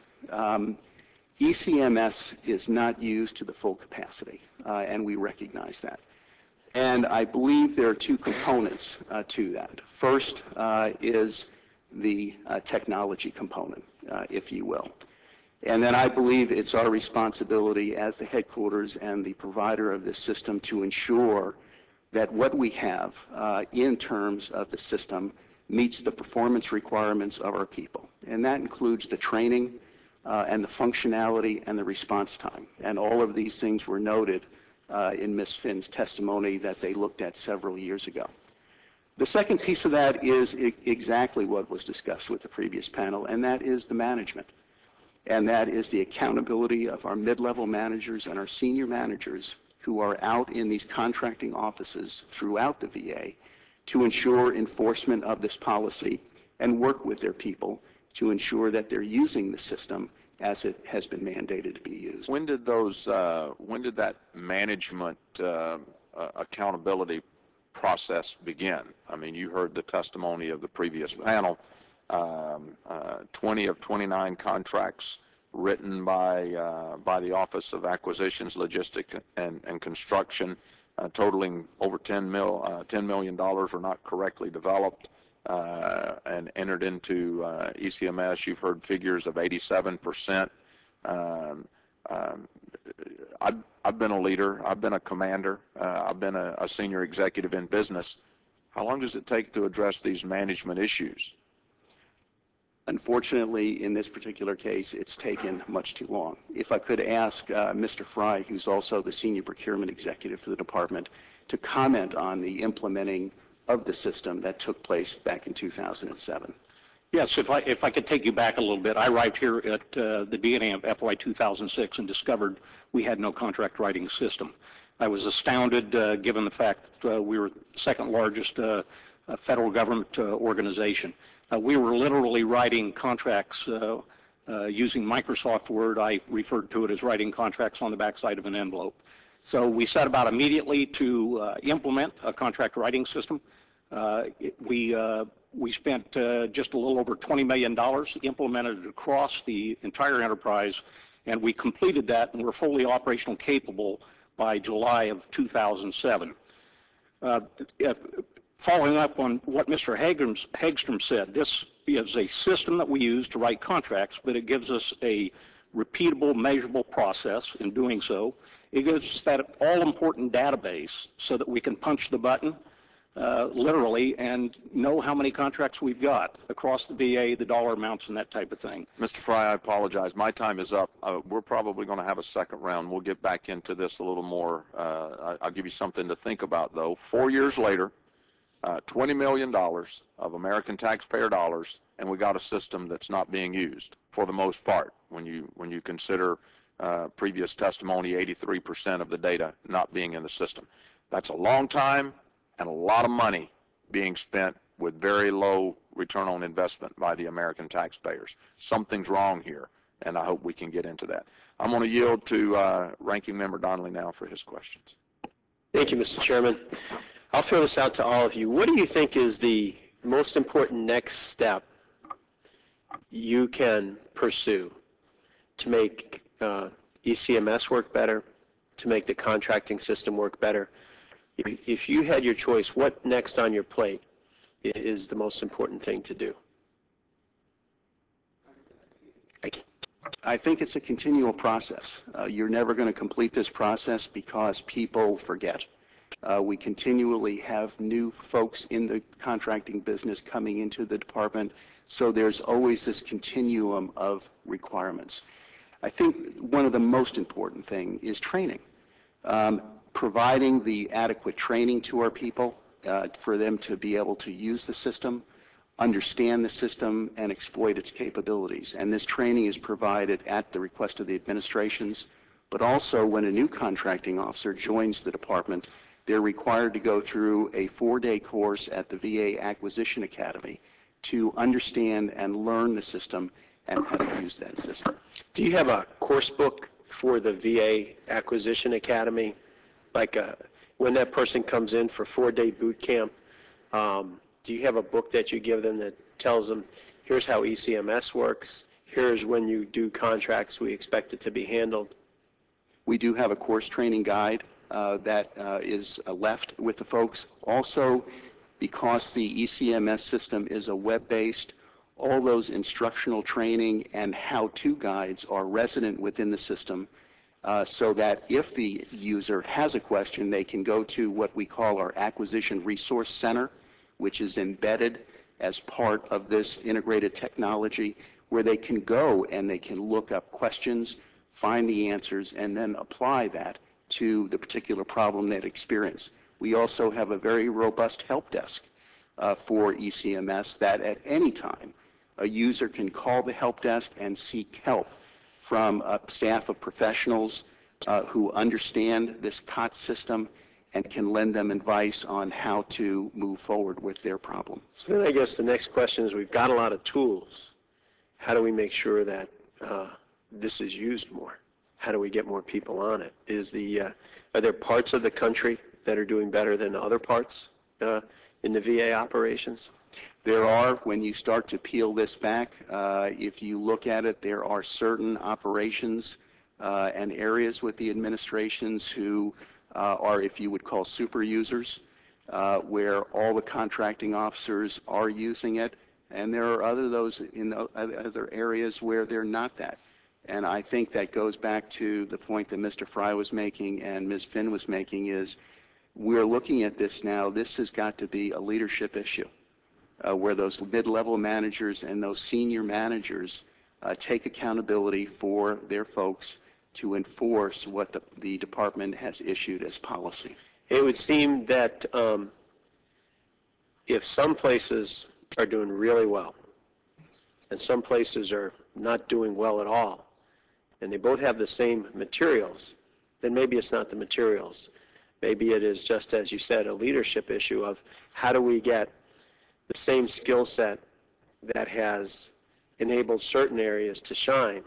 ECMS is not used to the full capacity, and we recognize that. And I believe there are 2 components to that. First is the technology component, if you will. And then I believe it's our responsibility as the headquarters and the provider of this system to ensure that what we have in terms of the system meets the performance requirements of our people. And that includes the training and the functionality and the response time. And all of these things were noted in Ms. Finn's testimony that they looked at several years ago. The second piece of that is exactly what was discussed with the previous panel, and that is the management. And that is the accountability of our mid-level managers and our senior managers who are out in these contracting offices throughout the VA to ensure enforcement of this policy and work with their people to ensure that they're using the system as it has been mandated to be used. When did that management accountability process begin? I mean, you heard the testimony of the previous panel. 20 of 29 contracts written by the Office of Acquisitions, Logistics, and Construction, totaling over $10 million, were not correctly developed and entered into ECMS. You've heard figures of 87%. I've been a leader. I've been a commander. I've been a senior executive in business. How long does it take to address these management issues? Unfortunately, in this particular case, it's taken much too long. If I could ask Mr. Fry, who's also the senior procurement executive for the department, to comment on the implementing of the system that took place back in 2007. Yes, if I could take you back a little bit, I arrived here at the beginning of FY 2006 and discovered we had no contract writing system. I was astounded given the fact that we were the second largest federal government organization. We were literally writing contracts using Microsoft Word. I referred to it as writing contracts on the backside of an envelope. So we set about immediately to implement a contract writing system. We spent just a little over $20 million, implemented it across the entire enterprise, and we completed that and we're fully operational capable by July of 2007. Following up on what Mr. Hagstrom said, this is a system that we use to write contracts, but it gives us a repeatable, measurable process in doing so. It gives us that all-important database so that we can punch the button, literally, and know how many contracts we've got across the VA, the dollar amounts, and that type of thing. Mr. Fry, I apologize. My time is up. We're probably going to have a second round. We'll get back into this a little more. I'll give you something to think about, though. 4 years later, $20 million of American taxpayer dollars, and we got a system that's not being used for the most part. When you consider previous testimony, 83% of the data not being in the system. That's a long time and a lot of money being spent with very low return on investment by the American taxpayers. Something's wrong here, and I hope we can get into that. I'm going to yield to Ranking Member Donnelly now for his questions. Thank you, Mr. Chairman. I'll throw this out to all of you. What do you think is the most important next step you can pursue to make ECMS work better, to make the contracting system work better? If you had your choice, what next on your plate is the most important thing to do? I think it's a continual process. You're never going to complete this process because people forget. We continually have new folks in the contracting business coming into the department, so there's always this continuum of requirements. I think one of the most important thing is training. Providing the adequate training to our people for them to be able to use the system, understand the system, and exploit its capabilities. And this training is provided at the request of the administrations, but also when a new contracting officer joins the department, they're required to go through a 4-day course at the VA Acquisition Academy to understand and learn the system and how to use that system. Do you have a course book for the VA Acquisition Academy? Like when that person comes in for 4-day boot camp, do you have a book that you give them that tells them, here's how ECMS works, here's when you do contracts, we expect it to be handled? We do have a course training guide that is left with the folks. Also, because the ECMS system is a web-based, all those instructional training and how-to guides are resident within the system so that if the user has a question, they can go to what we call our Acquisition Resource Center, which is embedded as part of this integrated technology, where they can go and they can look up questions, find the answers, and then apply that to the particular problem they experience. We also have a very robust help desk for ECMS that at any time a user can call the help desk and seek help from a staff of professionals who understand this COTS system and can lend them advice on how to move forward with their problem. So then I guess the next question is, we've got a lot of tools. How do we make sure that this is used more? How do we get more people on it? Are there parts of the country that are doing better than other parts in the VA operations? There are, when you start to peel this back, if you look at it, there are certain operations and areas with the administrations who are, if you would call, super users, where all the contracting officers are using it, and there are other areas where they're not that. And I think that goes back to the point that Mr. Fry was making and Ms. Finn was making, is we're looking at this now. This has got to be a leadership issue, where those mid-level managers and those senior managers take accountability for their folks to enforce what the department has issued as policy. It would seem that if some places are doing really well and some places are not doing well at all, and they both have the same materials, then maybe it's not the materials. Maybe it is just, as you said, a leadership issue of how do we get the same skill set that has enabled certain areas to shine.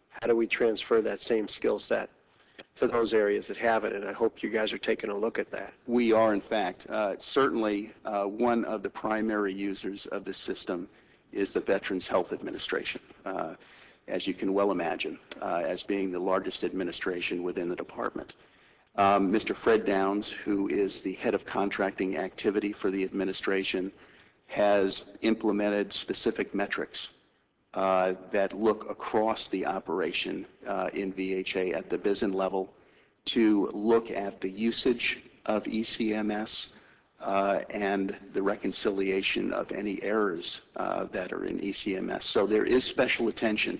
How do we transfer that same skill set to those areas that have it? And I hope you guys are taking a look at that. We are, in fact. Certainly, one of the primary users of this system is the Veterans Health Administration, as you can well imagine, as being the largest administration within the department. Mr. Fred Downs, who is the head of contracting activity for the administration, has implemented specific metrics that look across the operation in VHA at the BISN level to look at the usage of ECMS and the reconciliation of any errors that are in ECMS. So there is special attention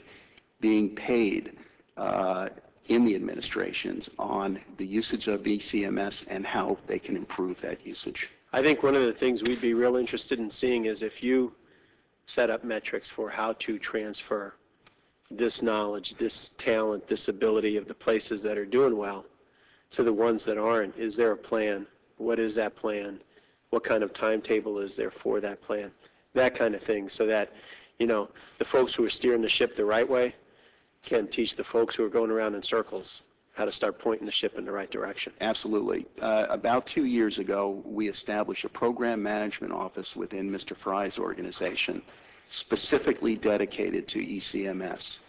being paid in the administrations on the usage of ECMS and how they can improve that usage. I think one of the things we'd be real interested in seeing is if you set up metrics for how to transfer this knowledge, this talent, this ability of the places that are doing well to the ones that aren't. Is there a plan? What is that plan? What kind of timetable is there for that plan? That kind of thing, so that, you know, the folks who are steering the ship the right way can teach the folks who are going around in circles how to start pointing the ship in the right direction. Absolutely. About 2 years ago, we established a program management office within Mr. Fry's organization specifically dedicated to ECMS.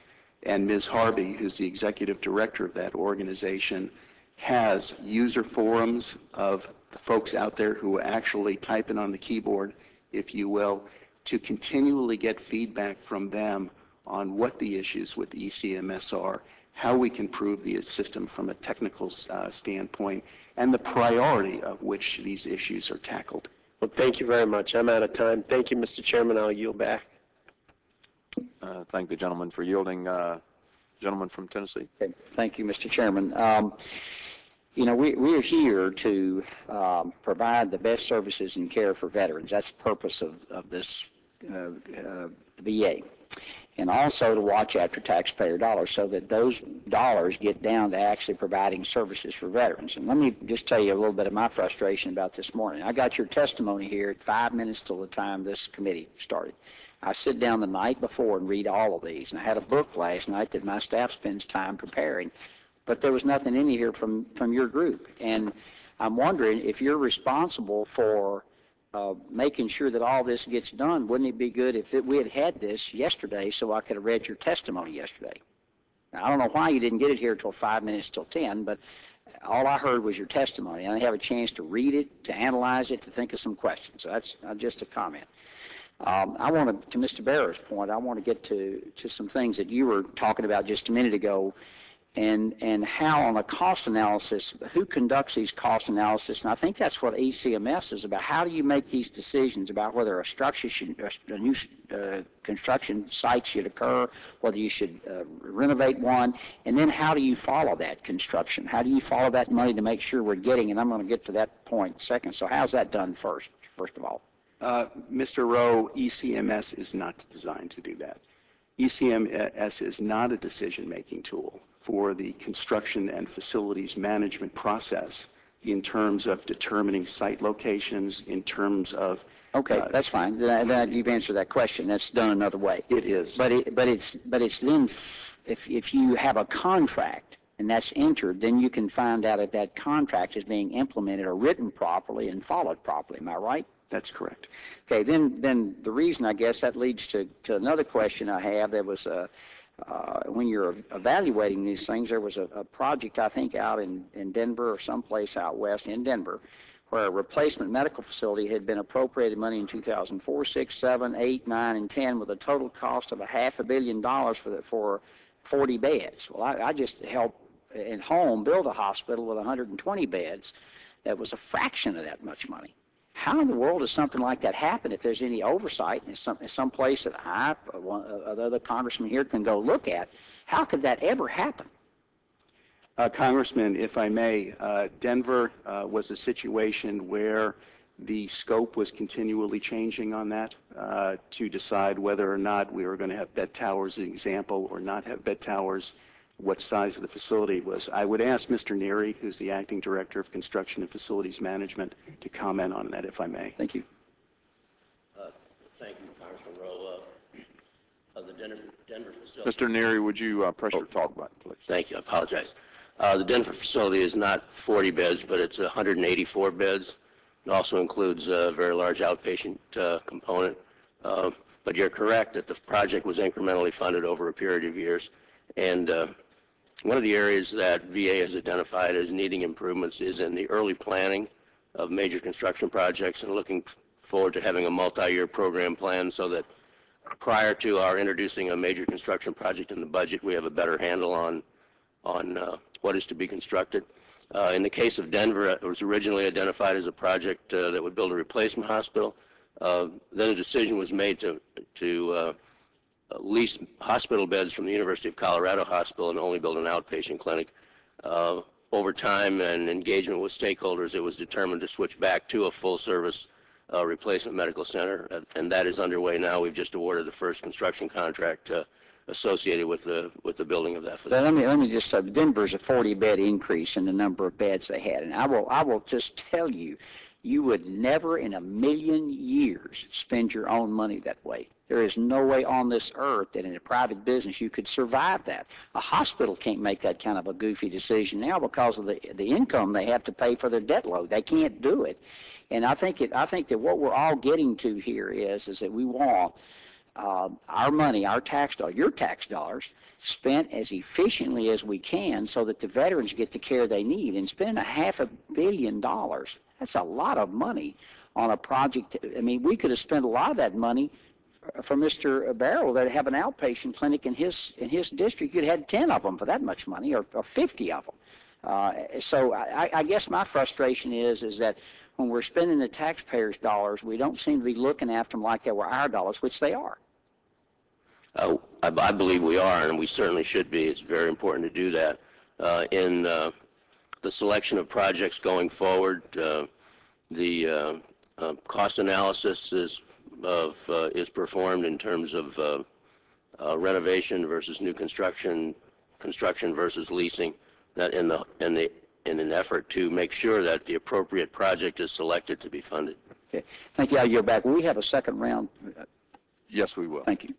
And Ms. Harvey, who's the executive director of that organization, has user forums of the folks out there who are actually typing on the keyboard, if you will, to continually get feedback from them on what the issues with ECMS are, how we can improve the system from a technical standpoint, and the priority of which these issues are tackled. Well, thank you very much. I'm out of time. Thank you, Mr. Chairman. I'll yield back. Thank the gentleman for yielding. Gentleman from Tennessee. Okay. Thank you, Mr. Chairman. You know, we're here to provide the best services and care for veterans. That's the purpose of this VA. And also to watch after taxpayer dollars so that those dollars get down to actually providing services for veterans. And let me just tell you a little bit of my frustration about this morning. I got your testimony here at 5 minutes till the time this committee started. I sit down the night before and read all of these, and I had a book last night that my staff spends time preparing, but there was nothing in here from your group. And I'm wondering if you're responsible for making sure that all this gets done. Wouldn't it be good if we had had this yesterday so I could have read your testimony yesterday? Now, I don't know why you didn't get it here till 5 minutes till 10, but all I heard was your testimony. I didn't have a chance to read it, to analyze it, to think of some questions. So that's just a comment. I want to Mr. Barrett's point, I want to get to some things that you were talking about just a minute ago and how on a cost analysis, who conducts these cost analysis? And I think that's what ECMS is about. How do you make these decisions about whether a structure should, a new construction site should occur, whether you should renovate one, and then how do you follow that construction? How do you follow that money to make sure we're getting, and I'm going to get to that point in a second. So how's that done first of all? Mr. Rowe, ECMS is not designed to do that. ECMS is not a decision-making tool for the construction and facilities management process in terms of determining site locations, in terms of... Okay, that's fine. You've answered that question. That's done another way. It is. But it's then, if you have a contract and that's entered, then you can find out if that contract is being implemented or written properly and followed properly. Am I right? That's correct. Okay, then the reason, I guess, that leads to another question I have. There was when you're evaluating these things, there was a project, I think, out in Denver or someplace out west in Denver, where a replacement medical facility had been appropriated money in 2004, 6, 7, 8, 9, and 10 with a total cost of $500 million for 40 beds. Well, I just helped at home build a hospital with 120 beds that was a fraction of that much money. How in the world does something like that happen if there's any oversight and some place that I, one of the other congressmen here, can go look at? How could that ever happen? Congressman, if I may, Denver was a situation where the scope was continually changing on that to decide whether or not we were going to have bed towers, as an example, or not have bed towers, what size of the facility was. I would ask Mr. Neary, who's the Acting Director of Construction and Facilities Management, to comment on that, if I may. Thank you. Thank you, Congressman Rowe. The Denver facility. Mr. Neary, would you press your talk button, please? Thank you. I apologize. The Denver facility is not 40 beds, but it's 184 beds. It also includes a very large outpatient component. But you're correct that the project was incrementally funded over a period of years. And one of the areas that VA has identified as needing improvements is in the early planning of major construction projects, and looking forward to having a multi-year program plan so that prior to our introducing a major construction project in the budget, we have a better handle on what is to be constructed. In the case of Denver, it was originally identified as a project that would build a replacement hospital. Then a decision was made to lease hospital beds from the University of Colorado Hospital and only build an outpatient clinic. Over time and engagement with stakeholders, it was determined to switch back to a full-service replacement medical center, and that is underway now. We've just awarded the first construction contract associated with the building of that facility. Let me just say, Denver's a 40-bed increase in the number of beds they had, and I will just tell you, you would never in a million years spend your own money that way. There is no way on this earth that in a private business you could survive that. A hospital can't make that kind of a goofy decision now because of the income they have to pay for their debt load. They can't do it. And I think that what we're all getting to here is that we want our money, our tax dollars, your tax dollars, spent as efficiently as we can so that the veterans get the care they need. And spending $500 million, that's a lot of money on a project. I mean, we could have spent a lot of that money for Mr. Barrow that have an outpatient clinic in his district. You'd had 10 of them for that much money, or 50 of them. So I guess my frustration is that when we're spending the taxpayers' dollars, we don't seem to be looking after them like they were our dollars, which they are. I believe we are, and we certainly should be. It's very important to do that. In the selection of projects going forward, the cost analysis is performed in terms of renovation versus new construction versus leasing, that in an effort to make sure that the appropriate project is selected to be funded. Okay. Thank you. I'll yield back. Will we have a second round? Yes, we will. Thank you.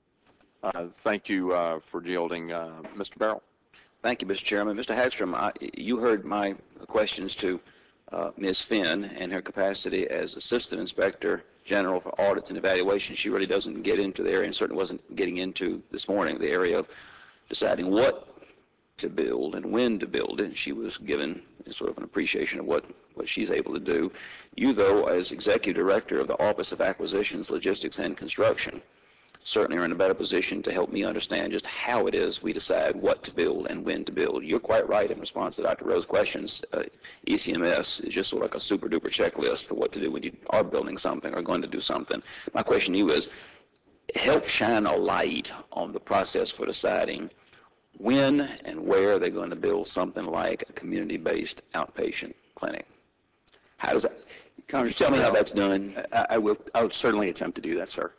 Thank you for yielding. Mr. Barrow. Thank you, Mr. Chairman. Mr. Hagstrom, you heard my questions to Ms. Finn and her capacity as Assistant Inspector General for Audits and Evaluation. She really doesn't get into the area, and certainly wasn't getting into this morning, the area of deciding what to build and when to build it. And she was given sort of an appreciation of what she's able to do. You, though, as Executive Director of the Office of Acquisitions, Logistics, and Construction, certainly are in a better position to help me understand just how it is we decide what to build and when to build. You're quite right in response to Dr. Rowe's questions. ECMS is just sort of like a super duper checklist for what to do when you are building something or going to do something. My question to you is, help shine a light on the process for deciding when and where they're going to build something like a community-based outpatient clinic. How does that, tell me how that's done? I'll certainly attempt to do that, sir.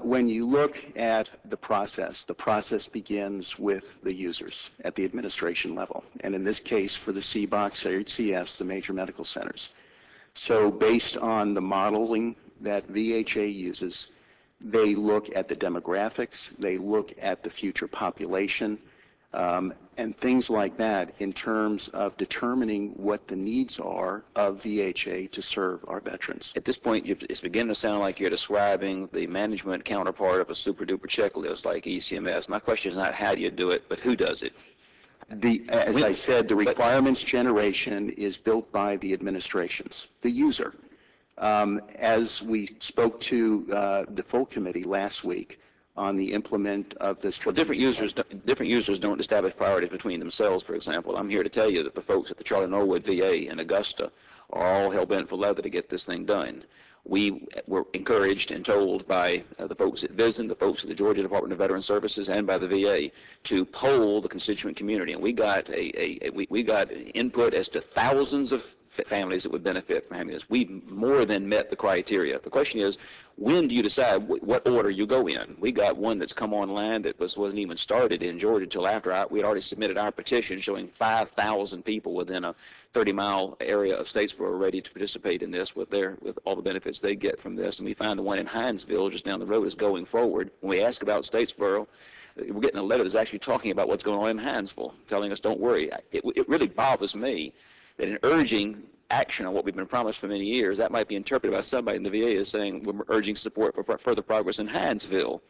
When you look at the process begins with the users at the administration level, and in this case for the CBOCs or HCFs, the major medical centers. So based on the modeling that VHA uses, they look at the demographics, they look at the future population, and things like that in terms of determining what the needs are of VHA to serve our veterans. At this point, it's beginning to sound like you're describing the management counterpart of a super-duper checklist like ECMS. My question is not how do you do it, but who does it? As I said, the requirements generation is built by the administrations, the user. As we spoke to the full committee last week on the implement of this. Well, different users don't establish priorities between themselves, for example. I'm here to tell you that the folks at the Charlie Norwood VA in Augusta are all hell-bent for leather to get this thing done. We were encouraged and told by the folks at VISN, the folks at the Georgia Department of Veteran Services, and by the VA to poll the constituent community. And we got we got input as to thousands of families that would benefit from having this. We more than met the criteria. The question is, when do you decide what order you go in? We got one that's come online that wasn't even started in Georgia until after we had already submitted our petition showing 5,000 people within a 30-mile area of Statesboro ready to participate in this with all the benefits they get from this. And we find the one in Hinesville just down the road is going forward. When we ask about Statesboro, we're getting a letter that's actually talking about what's going on in Hinesville, telling us don't worry. It really bothers me that in urging action on what we've been promised for many years, that might be interpreted by somebody in the VA as saying we're urging support for further progress in Hinesville.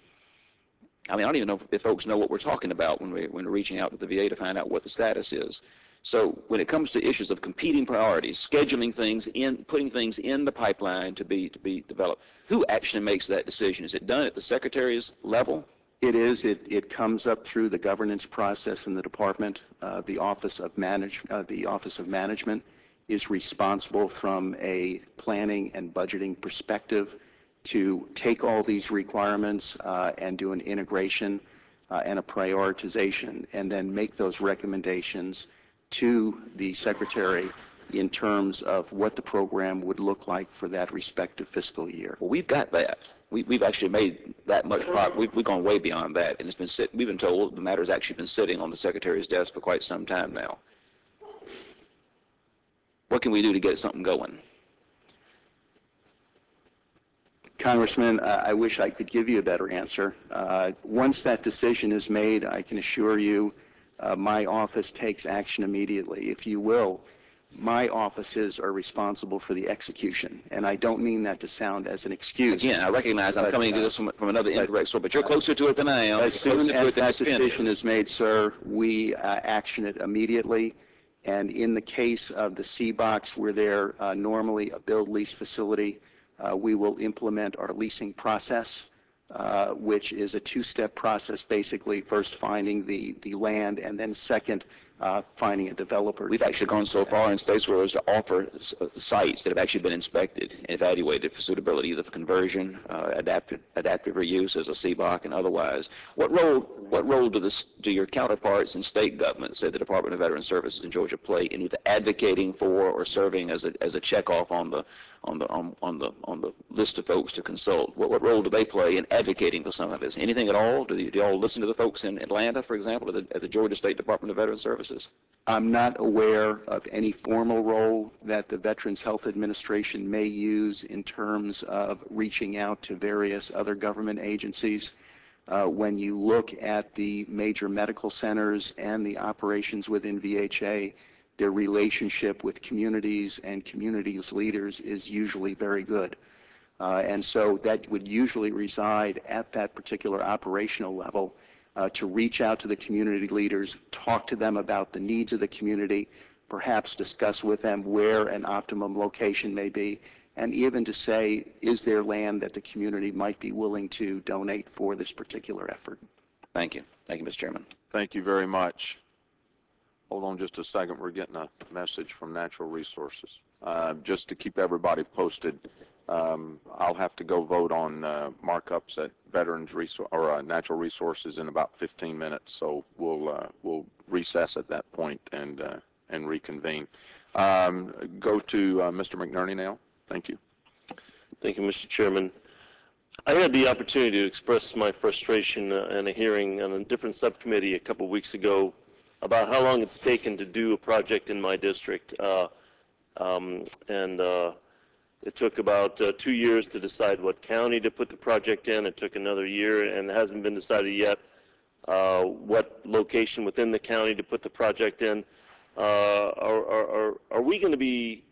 I mean, I don't even know if folks know what we're talking about when we're reaching out to the VA to find out what the status is. So when it comes to issues of competing priorities, scheduling things in, putting things in the pipeline to be developed, who actually makes that decision? Is it done at the Secretary's level? It is. It comes up through the governance process in the department. The Office of Management is responsible from a planning and budgeting perspective to take all these requirements and do an integration and a prioritization, and then make those recommendations to the Secretary in terms of what the program would look like for that respective fiscal year. Well, we've got that. We've actually made that much progress. We've gone way beyond that, and we've been told the matter has actually been sitting on the Secretary's desk for quite some time now. What can we do to get something going? Congressman, I wish I could give you a better answer. Once that decision is made, I can assure you my office takes action immediately. If you will, my offices are responsible for the execution, and I don't mean that to sound as an excuse. Again, I recognize I'm coming to this from another indirect source, but you're closer to it than I am. As soon as that decision is made, sir, we action it immediately. And in the case of the CBOCs, where they're normally a build lease facility, we will implement our leasing process, which is a two-step process, basically first finding the land and then second finding a developer. We've actually gone so far in Statesboro as to offer sites that have actually been inspected and evaluated for suitability, either for conversion, adaptive reuse as a CBOC and otherwise. What role do your counterparts in state governments, say the Department of Veteran Services in Georgia, play in either advocating for or serving as a checkoff on the list of folks to consult? What role do they play in advocating for some of this? Anything at all? Do you all listen to the folks in Atlanta, for example, at the Georgia State Department of Veteran Services? I'm not aware of any formal role that the Veterans Health Administration may use in terms of reaching out to various other government agencies. When you look at the major medical centers and the operations within VHA, their relationship with communities and communities leaders is usually very good. And so that would usually reside at that particular operational level. To reach out to the community leaders, talk to them about the needs of the community, perhaps discuss with them where an optimum location may be, and even to say, is there land that the community might be willing to donate for this particular effort? Thank you. Thank you, Mr. Chairman. Thank you very much. Hold on just a second. We're getting a message from Natural Resources. Just to keep everybody posted, I'll have to go vote on markups at Natural Resources in about 15 minutes. So we'll recess at that point and reconvene. Go to Mr. McNerney now. Thank you. Thank you, Mr. Chairman. I had the opportunity to express my frustration in a hearing on a different subcommittee a couple weeks ago about how long it's taken to do a project in my district. It took about 2 years to decide what county to put the project in. It took another year, and it hasn't been decided yet what location within the county to put the project in. Are we going to be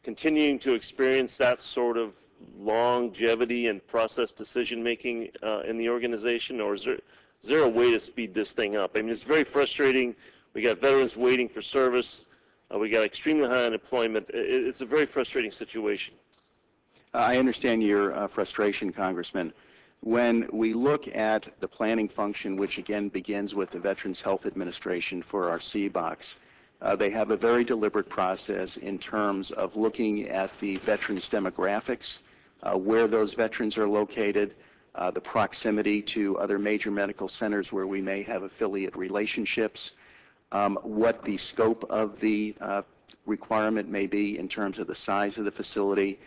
continuing to experience that sort of longevity and process decision making in the organization, or is there a way to speed this thing up? I mean, it's very frustrating. We got veterans waiting for service. We got extremely high unemployment. It's a very frustrating situation. I understand your frustration, Congressman. When we look at the planning function, which again begins with the Veterans Health Administration for our CBOCs, they have a very deliberate process in terms of looking at the veterans' demographics, where those veterans are located, the proximity to other major medical centers where we may have affiliate relationships, what the scope of the requirement may be in terms of the size of the facility.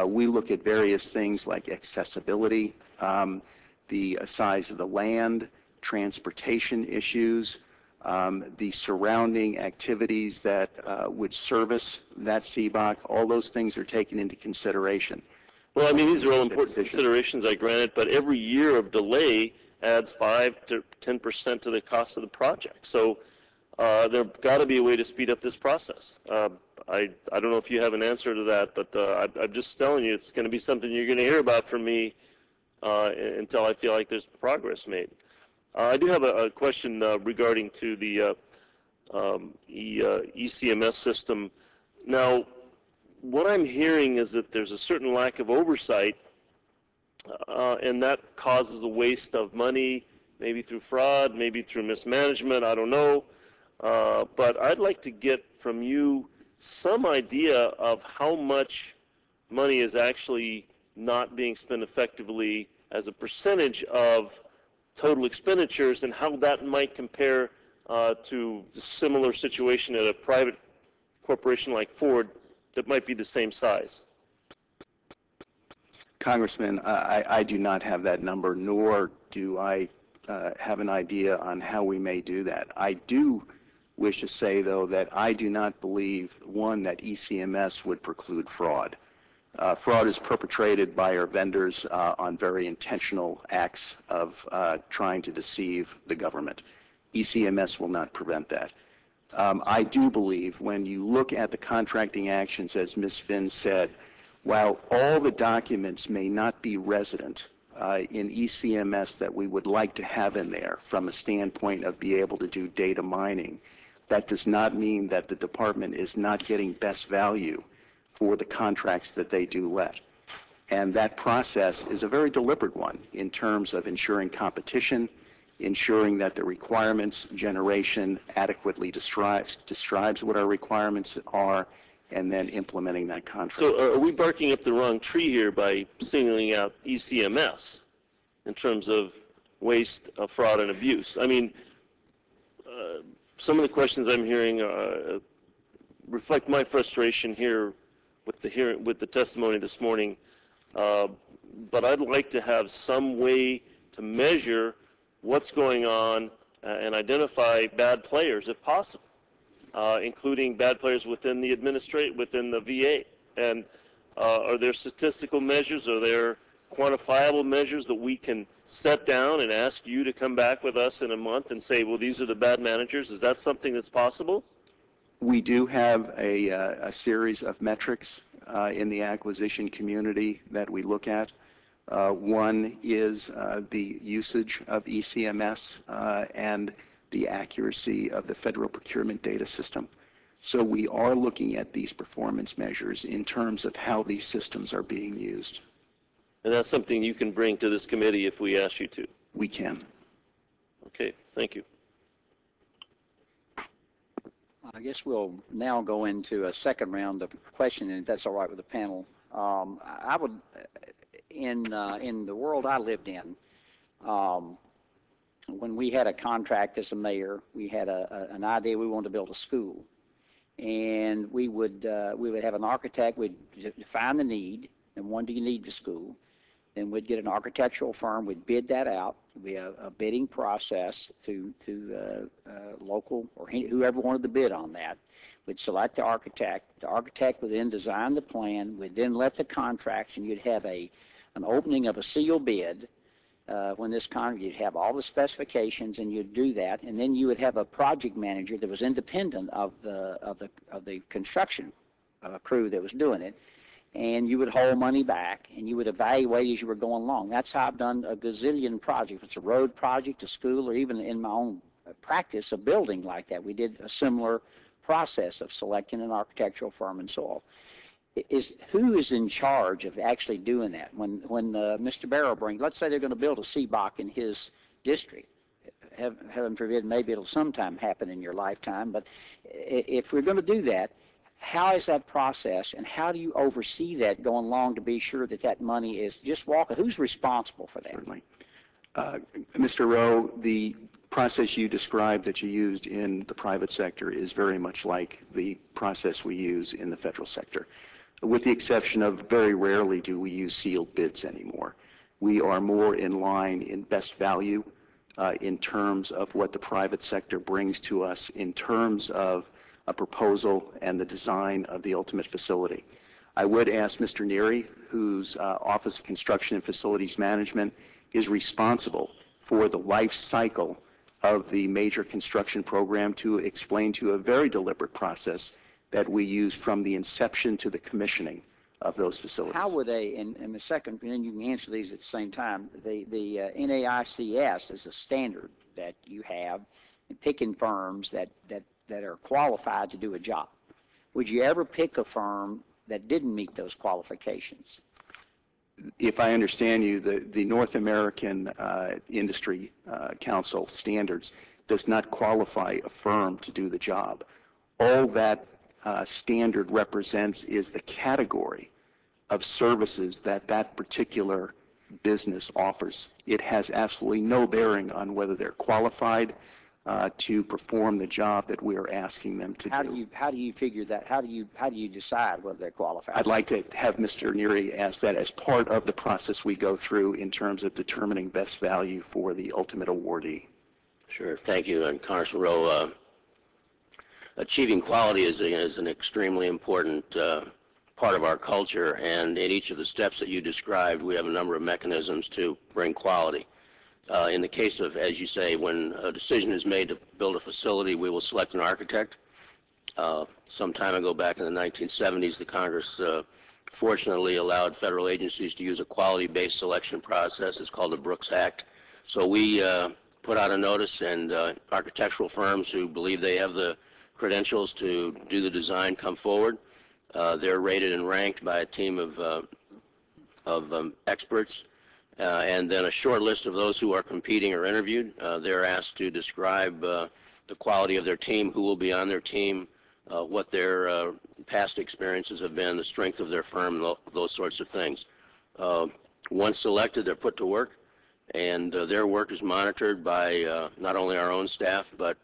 We look at various things like accessibility, the size of the land, transportation issues, the surrounding activities that would service that CBOC. All those things are taken into consideration. Well, I mean, these are all important considerations, I grant it, but every year of delay adds 5 to 10% to the cost of the project. So there's got to be a way to speed up this process. I don't know if you have an answer to that, but I'm just telling you it's going to be something you're going to hear about from me until I feel like there's progress made. I do have a question regarding to the ECMS system. Now, what I'm hearing is that there's a certain lack of oversight, and that causes a waste of money, maybe through fraud, maybe through mismanagement, I don't know. But I'd like to get from you some idea of how much money is actually not being spent effectively as a percentage of total expenditures, and how that might compare to the similar situation at a private corporation like Ford that might be the same size. Congressman, I do not have that number, nor do I have an idea on how we may do that. I do wish to say, though, that I do not believe, one, that ECMS would preclude fraud. Fraud is perpetrated by our vendors on very intentional acts of trying to deceive the government. ECMS will not prevent that. I do believe when you look at the contracting actions, as Ms. Finn said, while all the documents may not be resident in ECMS that we would like to have in there from a standpoint of be able to do data mining, that does not mean that the department is not getting best value for the contracts that they do let. And that process is a very deliberate one in terms of ensuring competition, ensuring that the requirements generation adequately describes what our requirements are, and then implementing that contract. So are we barking up the wrong tree here by singling out ECMS in terms of waste, fraud, and abuse? I mean, some of the questions I'm hearing reflect my frustration here with the testimony this morning, but I'd like to have some way to measure what's going on and identify bad players if possible, including bad players within the within the VA. And are there statistical measures? Are there quantifiable measures that we can set down and ask you to come back with us in a month and say, well, these are the bad managers? Is that something that's possible? We do have a series of metrics in the acquisition community that we look at. One is the usage of ECMS and the accuracy of the federal procurement data system. So we are looking at these performance measures in terms of how these systems are being used. And that's something you can bring to this committee if we ask you to. We can. Okay, thank you. I guess we'll now go into a second round of questioning, if that's all right with the panel. I would, in the world I lived in, when we had a contract as a mayor, we had an idea we wanted to build a school, and we would have an architect. We'd define the need and when do you need the school. Then we'd get an architectural firm. We'd bid that out. We have a bidding process to local or whoever wanted to bid on that. We'd select the architect. The architect would then design the plan. We'd then let the contracts, and you'd have an opening of a sealed bid. When this contract, you'd have all the specifications, and you'd do that, and then you would have a project manager that was independent of the construction crew that was doing it. And you would hold money back, and you would evaluate as you were going along. That's how I've done a gazillion projects. If it's a road project, a school, or even in my own practice, a building like that. We did a similar process of selecting an architectural firm and so on. Who is in charge of actually doing that? When Mr. Barrow brings, let's say they're going to build a CBOC in his district. Heaven forbid, maybe it'll sometime happen in your lifetime, but if we're going to do that, how is that process, and how do you oversee that going along to be sure that that money is just walking? Who's responsible for that? Certainly. Mr. Rowe, the process you described that you used in the private sector is very much like the process we use in the federal sector, with the exception of very rarely do we use sealed bids anymore. We are more in line in best value in terms of what the private sector brings to us in terms of a proposal and the design of the ultimate facility. I would ask Mr. Neary, whose Office of Construction and Facilities Management is responsible for the life cycle of the major construction program, to explain to you a very deliberate process that we use from the inception to the commissioning of those facilities. How would and the second, and then you can answer these at the same time, the NAICS is a standard that you have in picking firms that are qualified to do a job. Would you ever pick a firm that didn't meet those qualifications? If I understand you, the North American Industry Council standards does not qualify a firm to do the job. All that standard represents is the category of services that that particular business offers. It has absolutely no bearing on whether they're qualified to perform the job that we are asking them to do. How do you figure that? How do you decide whether they're qualified? I'd like to have Mr. Neary ask that as part of the process we go through in terms of determining best value for the ultimate awardee. Sure, thank you. And Congressman Rowe, achieving quality is an extremely important part of our culture, and in each of the steps that you described, we have a number of mechanisms to bring quality. In the case of, as you say, when a decision is made to build a facility, we will select an architect. Some time ago, back in the 1970s, the Congress fortunately allowed federal agencies to use a quality-based selection process. It's called the Brooks Act. So we put out a notice, and architectural firms who believe they have the credentials to do the design come forward. They're rated and ranked by a team of experts. And then a short list of those who are competing or interviewed. They're asked to describe the quality of their team, who will be on their team, what their past experiences have been, the strength of their firm, those sorts of things. Once selected, they're put to work, and their work is monitored by not only our own staff, but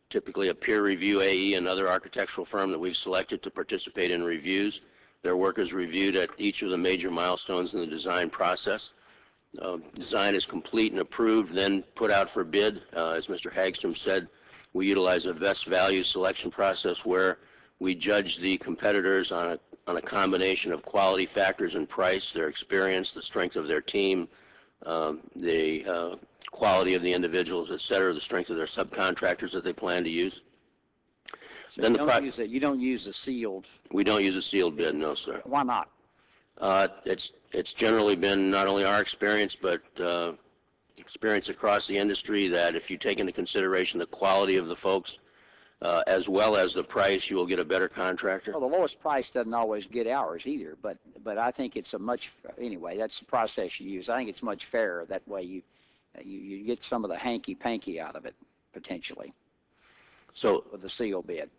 typically a peer review AE, another architectural firm that we've selected to participate in reviews. Their work is reviewed at each of the major milestones in the design process. Design is complete and approved, then put out for bid. As Mr. Hagstrom said, we utilize a best value selection process where we judge the competitors on a combination of quality factors and price, their experience, the strength of their team, the quality of the individuals, et cetera, the strength of their subcontractors that they plan to use. So you don't use a sealed. We don't use a sealed bid, no, sir. Why not? It's generally been not only our experience, but experience across the industry, that if you take into consideration the quality of the folks as well as the price, you will get a better contractor? Well, the lowest price doesn't always get ours either, but I think it's a much, anyway, that's the process you use. I think it's much fairer. That way you get some of the hanky-panky out of it, potentially, So, with the seal bid.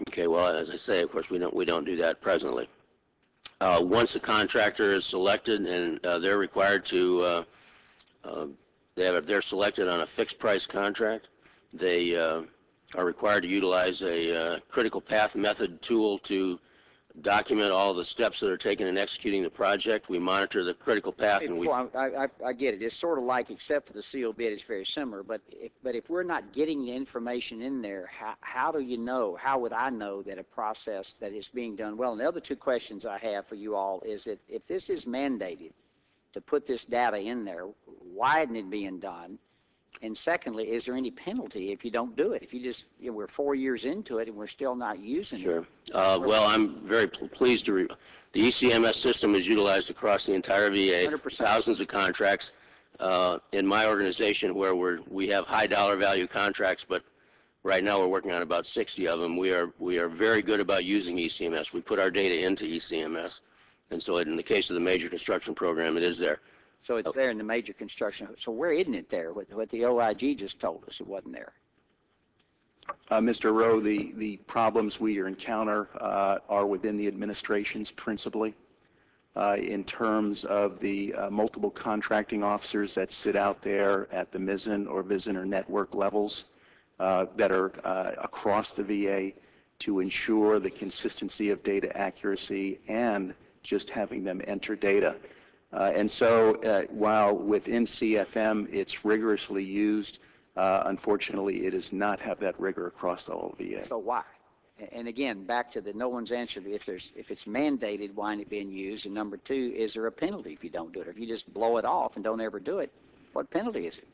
okay, well, as I say, of course, we don't do that presently. Once a contractor is selected and they're required to, they're selected on a fixed price contract, they are required to utilize a critical path method tool to document all the steps that are taken in executing the project. We monitor the critical path, and we. I get it. It's sort of like, except for the seal bid, it's very similar. But if we're not getting the information in there, how do you know? How would I know that a process that is being done well? And the other two questions I have for you all is that if this is mandated to put this data in there, why isn't it being done? And secondly, is there any penalty if you don't do it? If you just, we're 4 years into it and we're still not using it. Sure. Well, I'm very pleased to. The ECMS system is utilized across the entire VA. 100%. Thousands of contracts. In my organization, where we have high dollar value contracts, but right now we're working on about 60 of them. We are very good about using ECMS. We put our data into ECMS, and so in the case of the major construction program, it is there. So it's there in the major construction. So where isn't it there? What the OIG just told us, it wasn't there. Mr. Rowe, the problems we encounter are within the administrations principally, in terms of the multiple contracting officers that sit out there at the MISN or VISN or network levels that are across the VA to ensure the consistency of data accuracy and just having them enter data. And so while within CFM it's rigorously used, unfortunately it does not have that rigor across the whole VA. So why? And again, back to the no one's answered. If it's mandated, why isn't it being used? And number two, is there a penalty if you don't do it? If you just blow it off and don't ever do it, what penalty is it?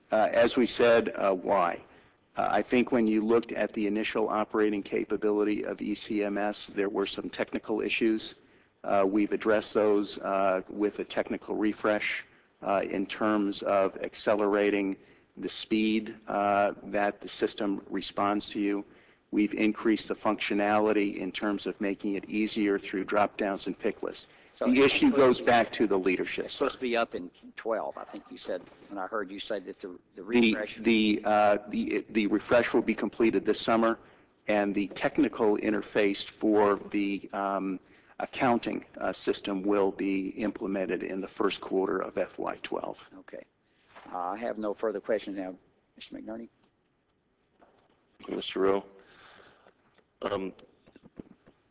As we said, why? I think when you looked at the initial operating capability of ECMS, there were some technical issues. We've addressed those with a technical refresh in terms of accelerating the speed that the system responds to you. We've increased the functionality in terms of making it easier through drop-downs and pick lists. So the issue goes back to the leadership. It's supposed to be up in 12, I think you said, when I heard you say that the refresh. The refresh will be completed this summer, and the technical interface for the accounting system will be implemented in the first quarter of FY12. Okay. I have no further questions now. Mr. McNerney? Mr. Rowe.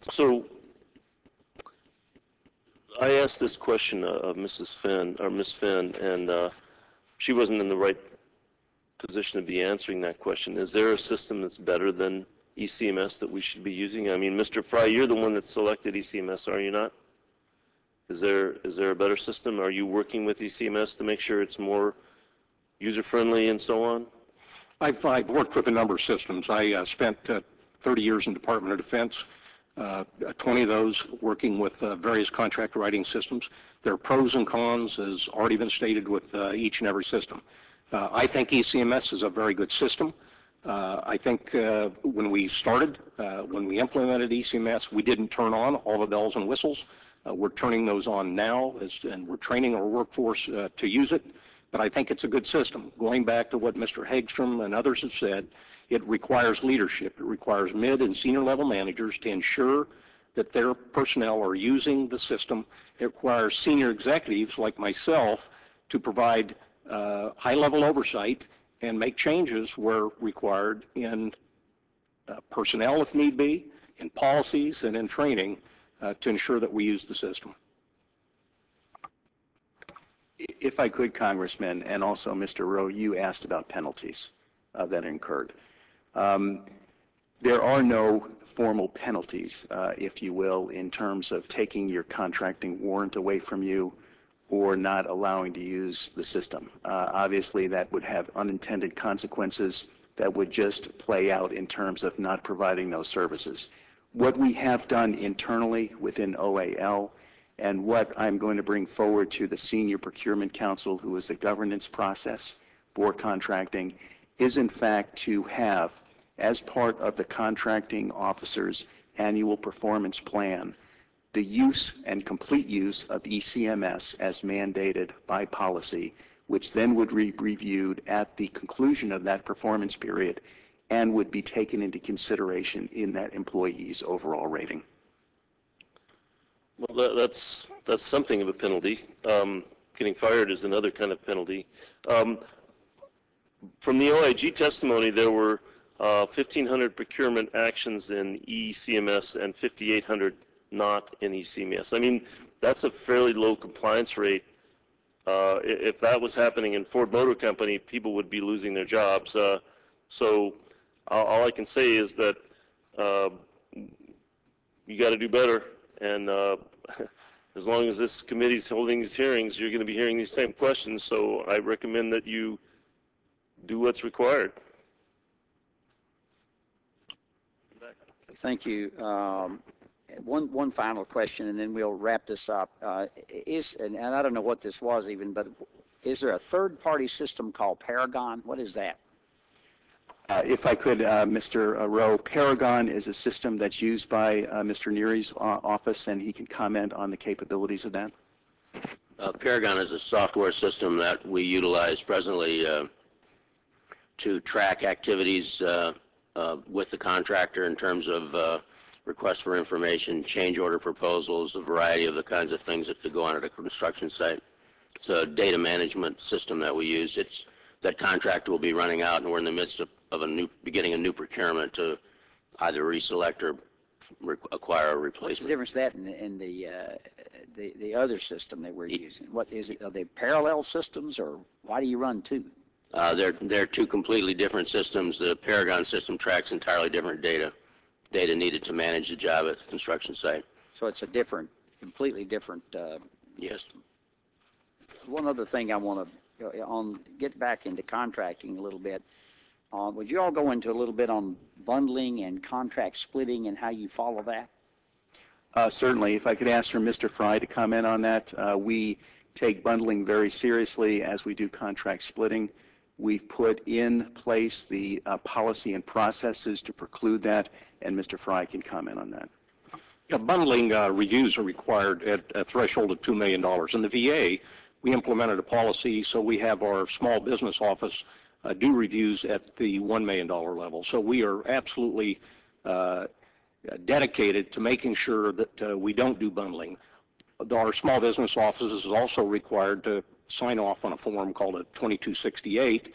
So I asked this question of Mrs. Finn, or Ms. Finn, and she wasn't in the right position to be answering that question. Is there a system that's better than ECMS that we should be using? I mean, Mr. Fry, you're the one that selected ECMS, are you not? Is there a better system? Are you working with ECMS to make sure it's more user-friendly and so on? I've worked with a number of systems. I spent 30 years in Department of Defense, 20 of those working with various contract writing systems. There are pros and cons, as already been stated, with each and every system. I think ECMS is a very good system. I think when we started, when we implemented ECMS, we didn't turn on all the bells and whistles. We're turning those on now, and we're training our workforce to use it. But I think it's a good system. Going back to what Mr. Hagstrom and others have said, it requires leadership. It requires mid and senior level managers to ensure that their personnel are using the system. It requires senior executives like myself to provide high-level oversight and make changes where required in personnel if need be, in policies and in training to ensure that we use the system. If I could, Congressman, and also Mr. Rowe, you asked about penalties that incurred. There are no formal penalties, if you will, in terms of taking your contracting warrant away from you or not allowing to use the system. Obviously, that would have unintended consequences that would just play out in terms of not providing those services. What we have done internally within OAL and what I'm going to bring forward to the Senior Procurement Council, who is the governance process for contracting, is in fact to have as part of the contracting officer's annual performance plan, the use and complete use of ECMS as mandated by policy, which then would be reviewed at the conclusion of that performance period and would be taken into consideration in that employee's overall rating. Well, that's something of a penalty. Getting fired is another kind of penalty. From the OIG testimony, there were 1,500 procurement actions in ECMS and 5,800 not in ECMS. I mean, that's a fairly low compliance rate. If that was happening in Ford Motor Company, people would be losing their jobs. So all I can say is that you got to do better. And as long as this committee's holding these hearings, you're going to be hearing these same questions. So I recommend that you do what's required. Thank you. One final question, and then we'll wrap this up. And I don't know what this was even, but is there a third-party system called Paragon? What is that? If I could, Mr. Rowe, Paragon is a system that's used by Mr. Neary's office, and he can comment on the capabilities of that. Paragon is a software system that we utilize presently to track activities with the contractor in terms of requests for information, change order proposals, a variety of the kinds of things that could go on at a construction site. It's a data management system that we use. That contract will be running out, and we're in the midst of beginning a new procurement to either reselect or acquire a replacement. What's the difference that in the other system that we're using? What is it? Are they parallel systems, or why do you run two? They're two completely different systems. The Paragon system tracks entirely different data needed to manage the job at the construction site. So it's a completely different. Yes. One other thing I want to get back into contracting a little bit. Would you all go into a little bit on bundling and contract splitting and how you follow that? Certainly. If I could ask for Mr. Fry to comment on that. We take bundling very seriously as we do contract splitting. We've put in place the policy and processes to preclude that, and Mr. Fry can comment on that. Yeah, bundling reviews are required at a threshold of $2 million. In the VA, we implemented a policy so we have our small business office do reviews at the $1 million level. So we are absolutely dedicated to making sure that we don't do bundling. Our small business office is also required to sign off on a form called a 2268,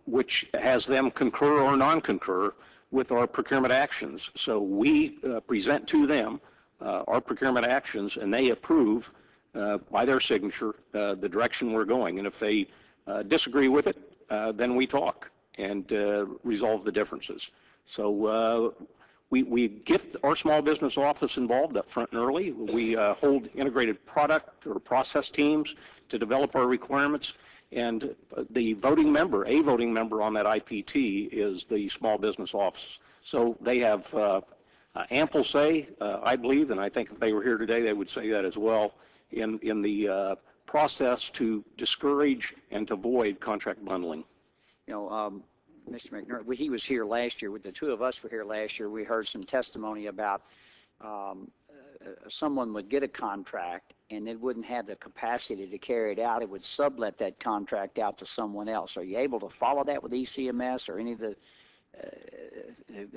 which has them concur or non-concur with our procurement actions. So we present to them our procurement actions, and they approve by their signature the direction we're going. And if they disagree with it, then we talk and resolve the differences. So we get our small business office involved up front and early. We hold integrated product or process teams to develop our requirements. And a voting member on that IPT is the small business office. So they have ample say, I believe, and I think if they were here today, they would say that as well, in the process to discourage and to avoid contract bundling. You know, Mr. McNerney, he was here last year. The two of us were here last year. We heard some testimony about someone would get a contract and it wouldn't have the capacity to carry it out. It would sublet that contract out to someone else. Are you able to follow that with ECMS or any of the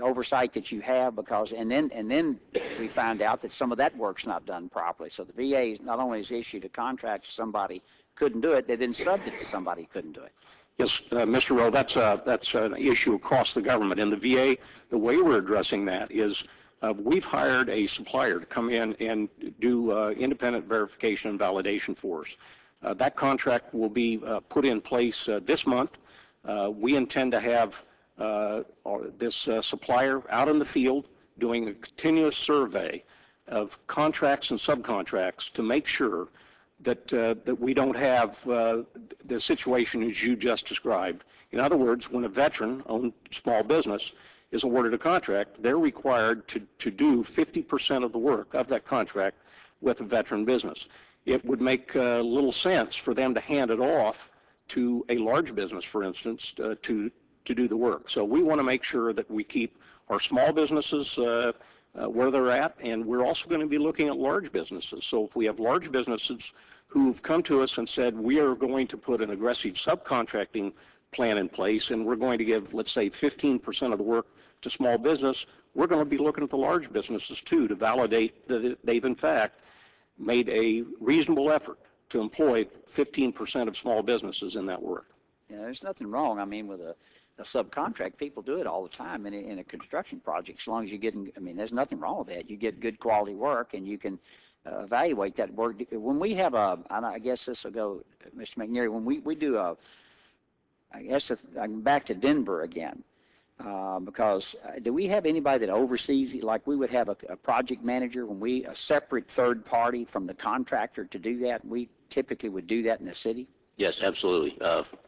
oversight that you have? Because and then we found out that some of that work's not done properly. So the VA not only has issued a contract to somebody couldn't do it, they then subbed it to somebody who couldn't do it. Yes, Mr. Rowe, that's an issue across the government. In the VA, the way we're addressing that is we've hired a supplier to come in and do independent verification and validation for us. That contract will be put in place this month. We intend to have this supplier out in the field doing a continuous survey of contracts and subcontracts to make sure that we don't have the situation as you just described. In other words, when a veteran-owned small business is awarded a contract, they're required to do 50% of the work of that contract with a veteran business. It would make little sense for them to hand it off to a large business, for instance, to to do the work. So we want to make sure that we keep our small businesses where they're at, and we're also going to be looking at large businesses. So if we have large businesses who've come to us and said, we are going to put an aggressive subcontracting plan in place, and we're going to give, let's say, 15% of the work to small business, we're going to be looking at the large businesses too to validate that they've in fact made a reasonable effort to employ 15% of small businesses in that work. Yeah, there's nothing wrong. I mean, with a subcontract, people do it all the time in a construction project. As long as you get, I mean, there's nothing wrong with that. You get good quality work, and you can evaluate that work. When we have and I guess this will go, Mr. McNeary, when we do I guess if I'm back to Denver again, because do we have anybody that oversees it? Like we would have a project manager, a separate third party from the contractor to do that. We typically would do that in the city. Yes, absolutely.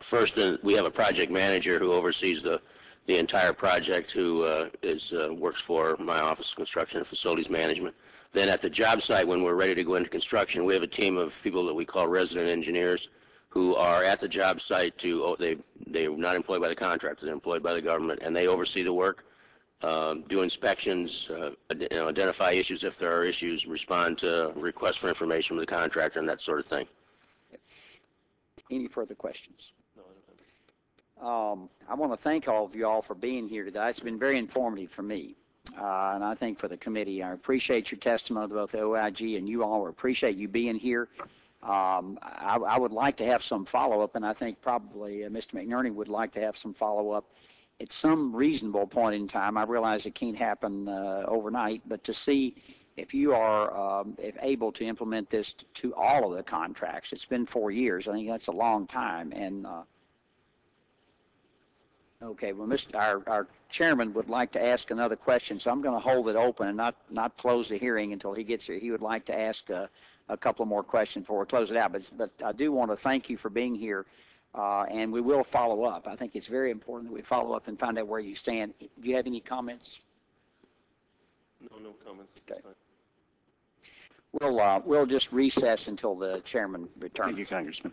First, we have a project manager who oversees the entire project, who works for my office of construction and facilities management. Then at the job site, when we're ready to go into construction, we have a team of people that we call resident engineers who are at the job site they're not employed by the contractor, they're employed by the government, and they oversee the work, do inspections, identify issues if there are issues, respond to requests for information from the contractor, and that sort of thing. Any further questions? I want to thank all of you all for being here today. It's been very informative for me, and I think for the committee. I appreciate your testimony, both the OIG and you all. I appreciate you being here. I would like to have some follow-up, and I think probably Mr. McNerney would like to have some follow-up at some reasonable point in time. I realize it can't happen overnight, but to see if you are able to implement this to all of the contracts. It's been 4 years. I think that's a long time. And okay, well, our chairman would like to ask another question, so I'm going to hold it open and not close the hearing until he gets here. He would like to ask a couple more questions before we close it out. But I do want to thank you for being here, and we will follow up. I think it's very important that we follow up and find out where you stand. Do you have any comments? No comments. Okay. We'll just recess until the chairman returns. Thank you, Congressman.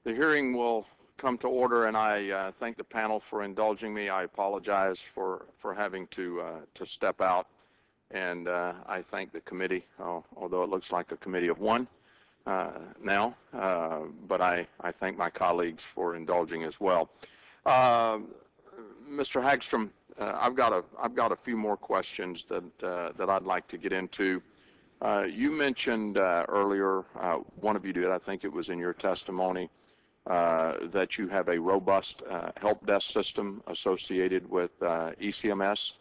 The hearing will come to order, and I thank the panel for indulging me. I apologize for having to step out, and I thank the committee, although it looks like a committee of one now, but I thank my colleagues for indulging as well. Mr. Hagstrom, I've got a few more questions that I'd like to get into. You mentioned earlier, one of you did, I think it was in your testimony, that you have a robust help desk system associated with ECMS.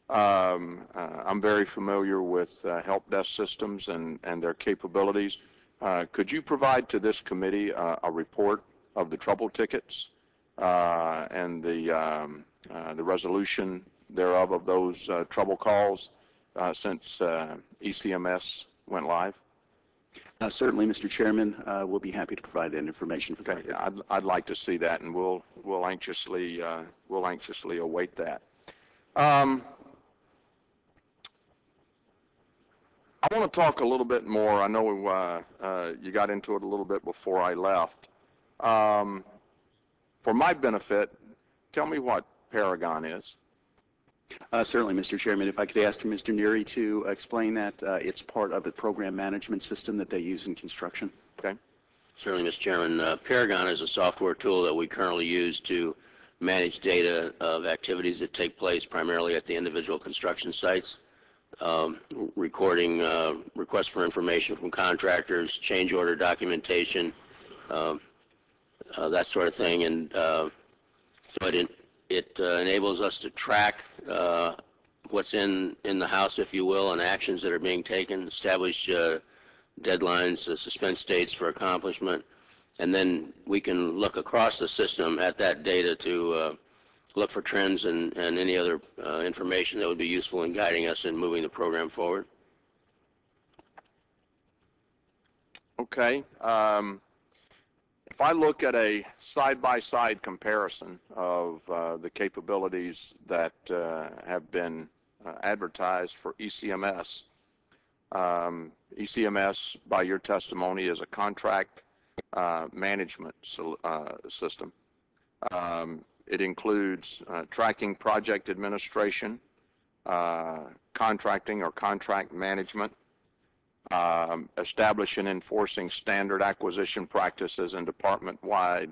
I'm very familiar with help desk systems and their capabilities. Could you provide to this committee a report of the trouble tickets and the resolution thereof of those trouble calls since ECMS went live? Certainly, Mr. Chairman, we'll be happy to provide that information for the record. I'd like to see that, and we'll anxiously await that. I want to talk a little bit more. I know you got into it a little bit before I left. For my benefit, tell me what Paragon is. Certainly, Mr. Chairman. If I could ask Mr. Neary to explain that. It's part of the program management system that they use in construction. Okay. Certainly, Mr. Chairman. Paragon is a software tool that we currently use to manage data of activities that take place primarily at the individual construction sites, recording requests for information from contractors, change order documentation, that sort of thing. And so it enables us to track what's in the house, if you will, and actions that are being taken, establish deadlines, suspense dates for accomplishment, and then we can look across the system at that data to look for trends and any other information that would be useful in guiding us in moving the program forward. Okay. If I look at a side-by-side comparison of the capabilities that have been advertised for ECMS, ECMS, by your testimony, is a contract management system. It includes tracking project administration, contracting or contract management, establishing and enforcing standard acquisition practices and department-wide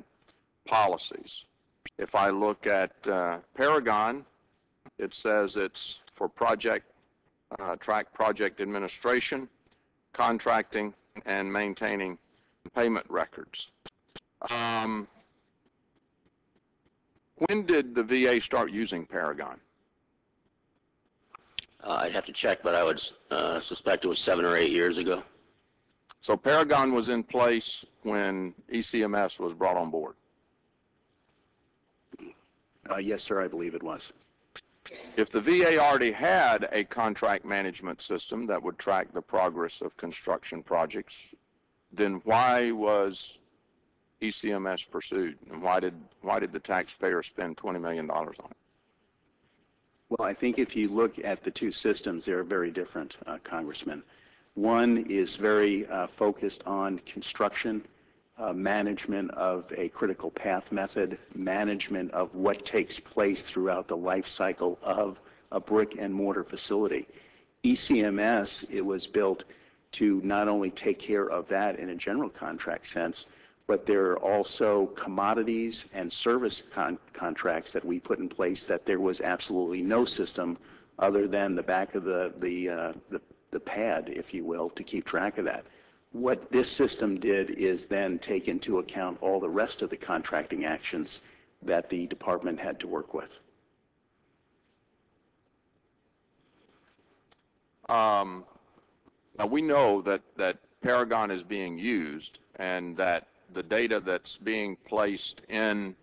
policies. If I look at Paragon, it says it's for track project administration, contracting, and maintaining payment records. When did the VA start using Paragon? I'd have to check, but I would suspect it was 7 or 8 years ago. So Paragon was in place when ECMS was brought on board? Yes, sir, I believe it was. If the VA already had a contract management system that would track the progress of construction projects, then why was ECMS pursued, and why did the taxpayer spend $20 million on it? Well, I think if you look at the two systems, they're very different, Congressman. One is very focused on construction, management of a critical path method, management of what takes place throughout the life cycle of a brick and mortar facility. ECMS, it was built to not only take care of that in a general contract sense, but there are also commodities and service contracts that we put in place that there was absolutely no system other than the back of the pad, if you will, to keep track of that. What this system did is then take into account all the rest of the contracting actions that the department had to work with. Now we know that Paragon is being used, and that the data that's being placed in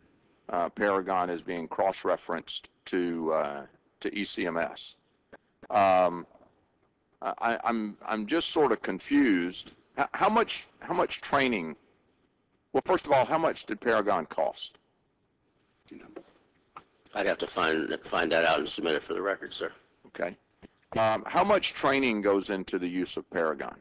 Paragon is being cross-referenced to ECMS. I'm just sort of confused. How much training? Well, first of all, how much did Paragon cost? I'd have to find that out and submit it for the record, sir. Okay. How much training goes into the use of Paragon?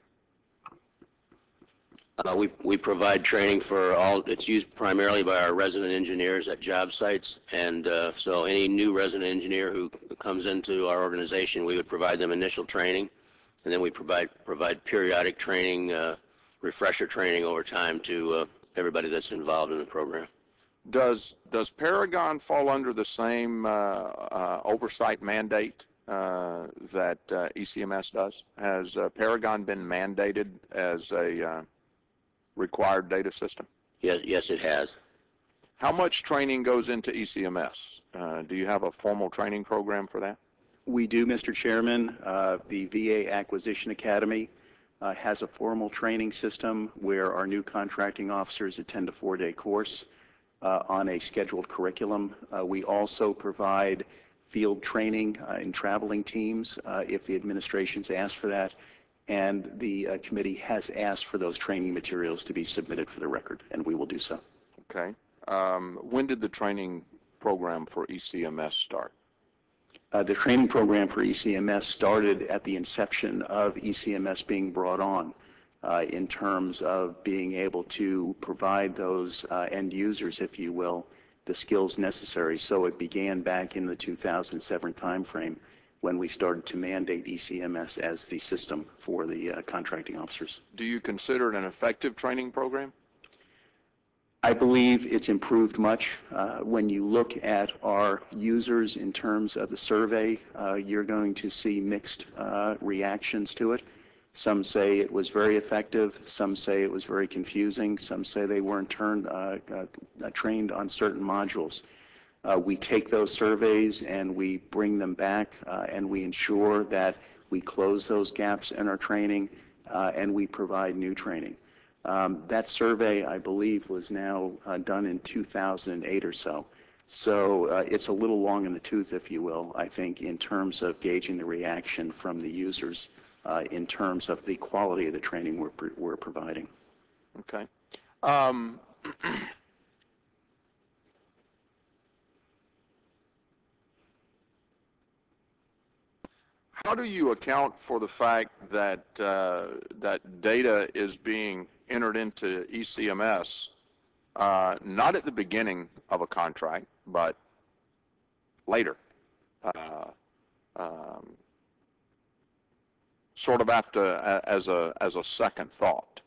We provide training for all. It's used primarily by our resident engineers at job sites, and so any new resident engineer who comes into our organization, we would provide them initial training, and then we provide periodic training, refresher training over time to everybody that's involved in the program. Does Paragon fall under the same oversight mandate that ECMS does? Has Paragon been mandated as a required data system? Yes, it has. How much training goes into ECMS? Do you have a formal training program for that? We do, Mr. Chairman. The VA Acquisition Academy has a formal training system where our new contracting officers attend a 4-day course on a scheduled curriculum. We also provide field training in traveling teams if the administration's asked for that, and the committee has asked for those training materials to be submitted for the record, and we will do so. Okay. When did the training program for ECMS start? The training program for ECMS started at the inception of ECMS being brought on in terms of being able to provide those end users, if you will, the skills necessary. So it began back in the 2007 timeframe when we started to mandate ECMS as the system for the contracting officers. Do you consider it an effective training program? I believe it's improved much. When you look at our users in terms of the survey, you're going to see mixed reactions to it. Some say it was very effective. Some say it was very confusing. Some say they weren't trained on certain modules. We take those surveys and we bring them back and we ensure that we close those gaps in our training and we provide new training. That survey, I believe, was now done in 2008 or so. So it's a little long in the tooth, if you will, I think, in terms of gauging the reaction from the users in terms of the quality of the training we're providing. Okay. How do you account for the fact that that data is being entered into ECMS not at the beginning of a contract, but later, sort of after as a second thought?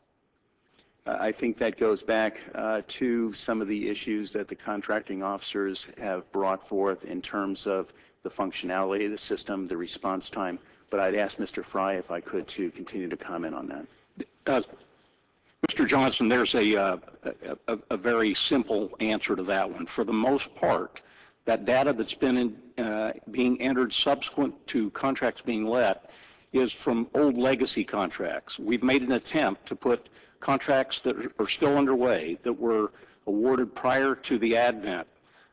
I think that goes back to some of the issues that the contracting officers have brought forth in terms of the functionality of the system, the response time. But I'd ask Mr. Fry, if I could, to continue to comment on that. Mr. Johnson, there's a very simple answer to that one. For the most part, that data that's been being entered subsequent to contracts being let is from old legacy contracts. We've made an attempt to put contracts that are still underway that were awarded prior to the advent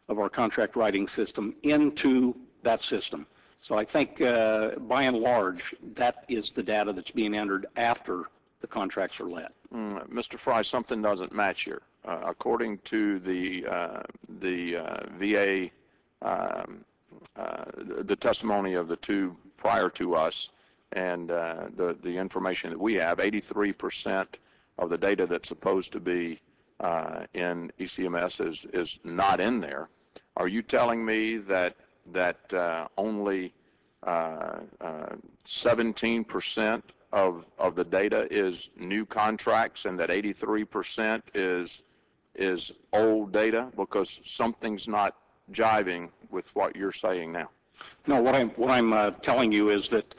of our contract writing system into that system. So I think by and large, that is the data that's being entered after the contracts are let. Mr. Fry, something doesn't match here. According to the VA, the testimony of the two prior to us and the information that we have, 83% of the data that's supposed to be in ECMS is not in there. Are you telling me that only 17% of the data is new contracts and that 83% is old data? Because something's not jiving with what you're saying now. No, what I'm telling you is that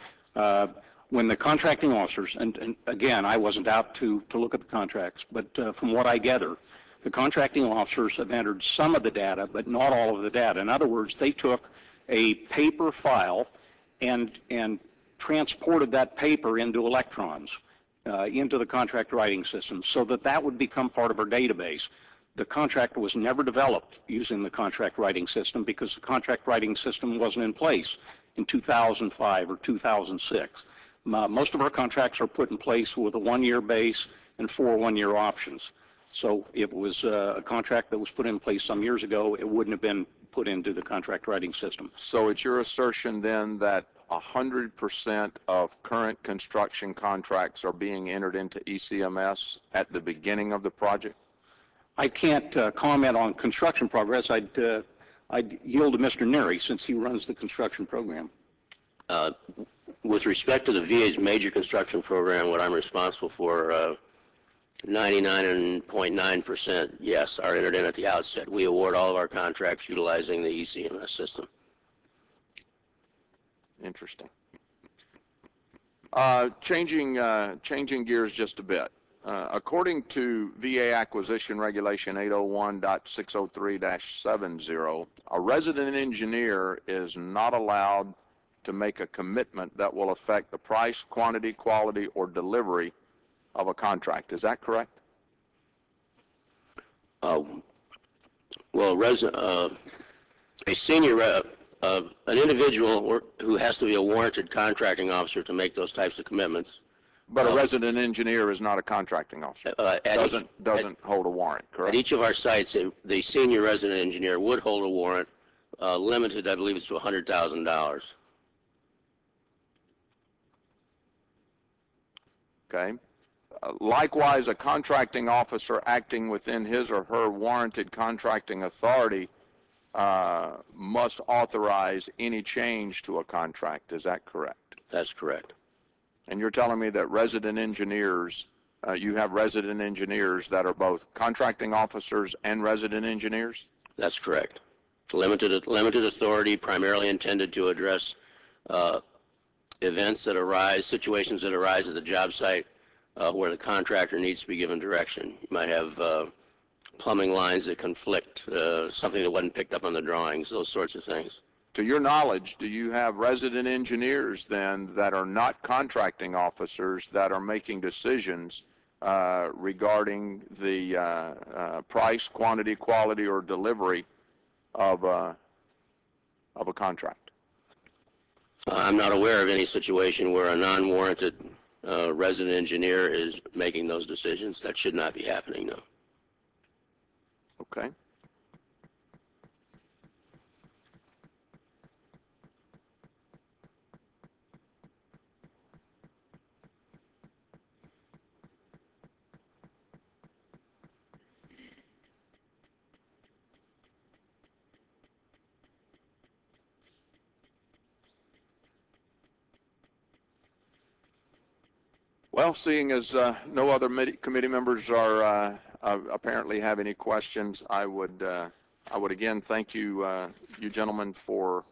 when the contracting officers, and again, I wasn't out to look at the contracts, but from what I gather, the contracting officers have entered some of the data, but not all of the data. In other words, they took a paper file and transported that paper into electrons, into the contract writing system, so that would become part of our database. The contract was never developed using the contract writing system because the contract writing system wasn't in place in 2005 or 2006. Most of our contracts are put in place with a 1-year base and 4 one-year options. So if it was a contract that was put in place some years ago, it wouldn't have been put into the contract writing system. So it's your assertion then that 100% of current construction contracts are being entered into ECMS at the beginning of the project? I can't comment on construction progress. I'd yield to Mr. Neary since he runs the construction program. With respect to the VA's major construction program, what I'm responsible for, 99.9%, yes, are entered in at the outset. We award all of our contracts utilizing the ECMS system. Interesting. Changing gears just a bit. According to VA Acquisition Regulation 801.603-70, a resident engineer is not allowed to make a commitment that will affect the price, quantity, quality, or delivery of a contract. Is that correct? Well, a senior, an individual who has to be a warranted contracting officer to make those types of commitments. But a resident engineer is not a contracting officer. Doesn't hold a warrant, correct? At each of our sites, the senior resident engineer would hold a warrant, limited, I believe it's to $100,000. Okay. Likewise, a contracting officer acting within his or her warranted contracting authority must authorize any change to a contract. Is that correct? That's correct. And you're telling me that resident engineers, you have resident engineers that are both contracting officers and resident engineers? That's correct. Limited authority, primarily intended to address events that arise, situations that arise at the job site where the contractor needs to be given direction. You might have plumbing lines that conflict, something that wasn't picked up on the drawings, those sorts of things. To your knowledge, do you have resident engineers then that are not contracting officers that are making decisions regarding the price, quantity, quality, or delivery of a contract? I'm not aware of any situation where a non-warranted resident engineer is making those decisions. That should not be happening, no. Okay. Well, seeing as no other committee members are apparently have any questions, I would again thank you, you gentlemen, for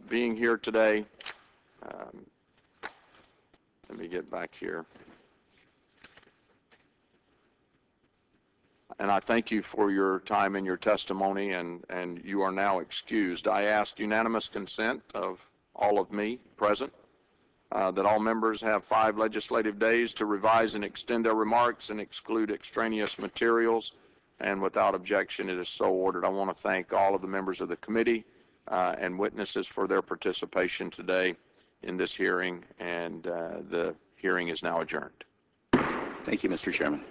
being here today. Let me get back here. And I thank you for your time and your testimony, and you are now excused. I ask unanimous consent of all of me present. That all members have 5 legislative days to revise and extend their remarks and exclude extraneous materials, and without objection, it is so ordered. I want to thank all of the members of the committee and witnesses for their participation today in this hearing, and the hearing is now adjourned. Thank you, Mr. Chairman.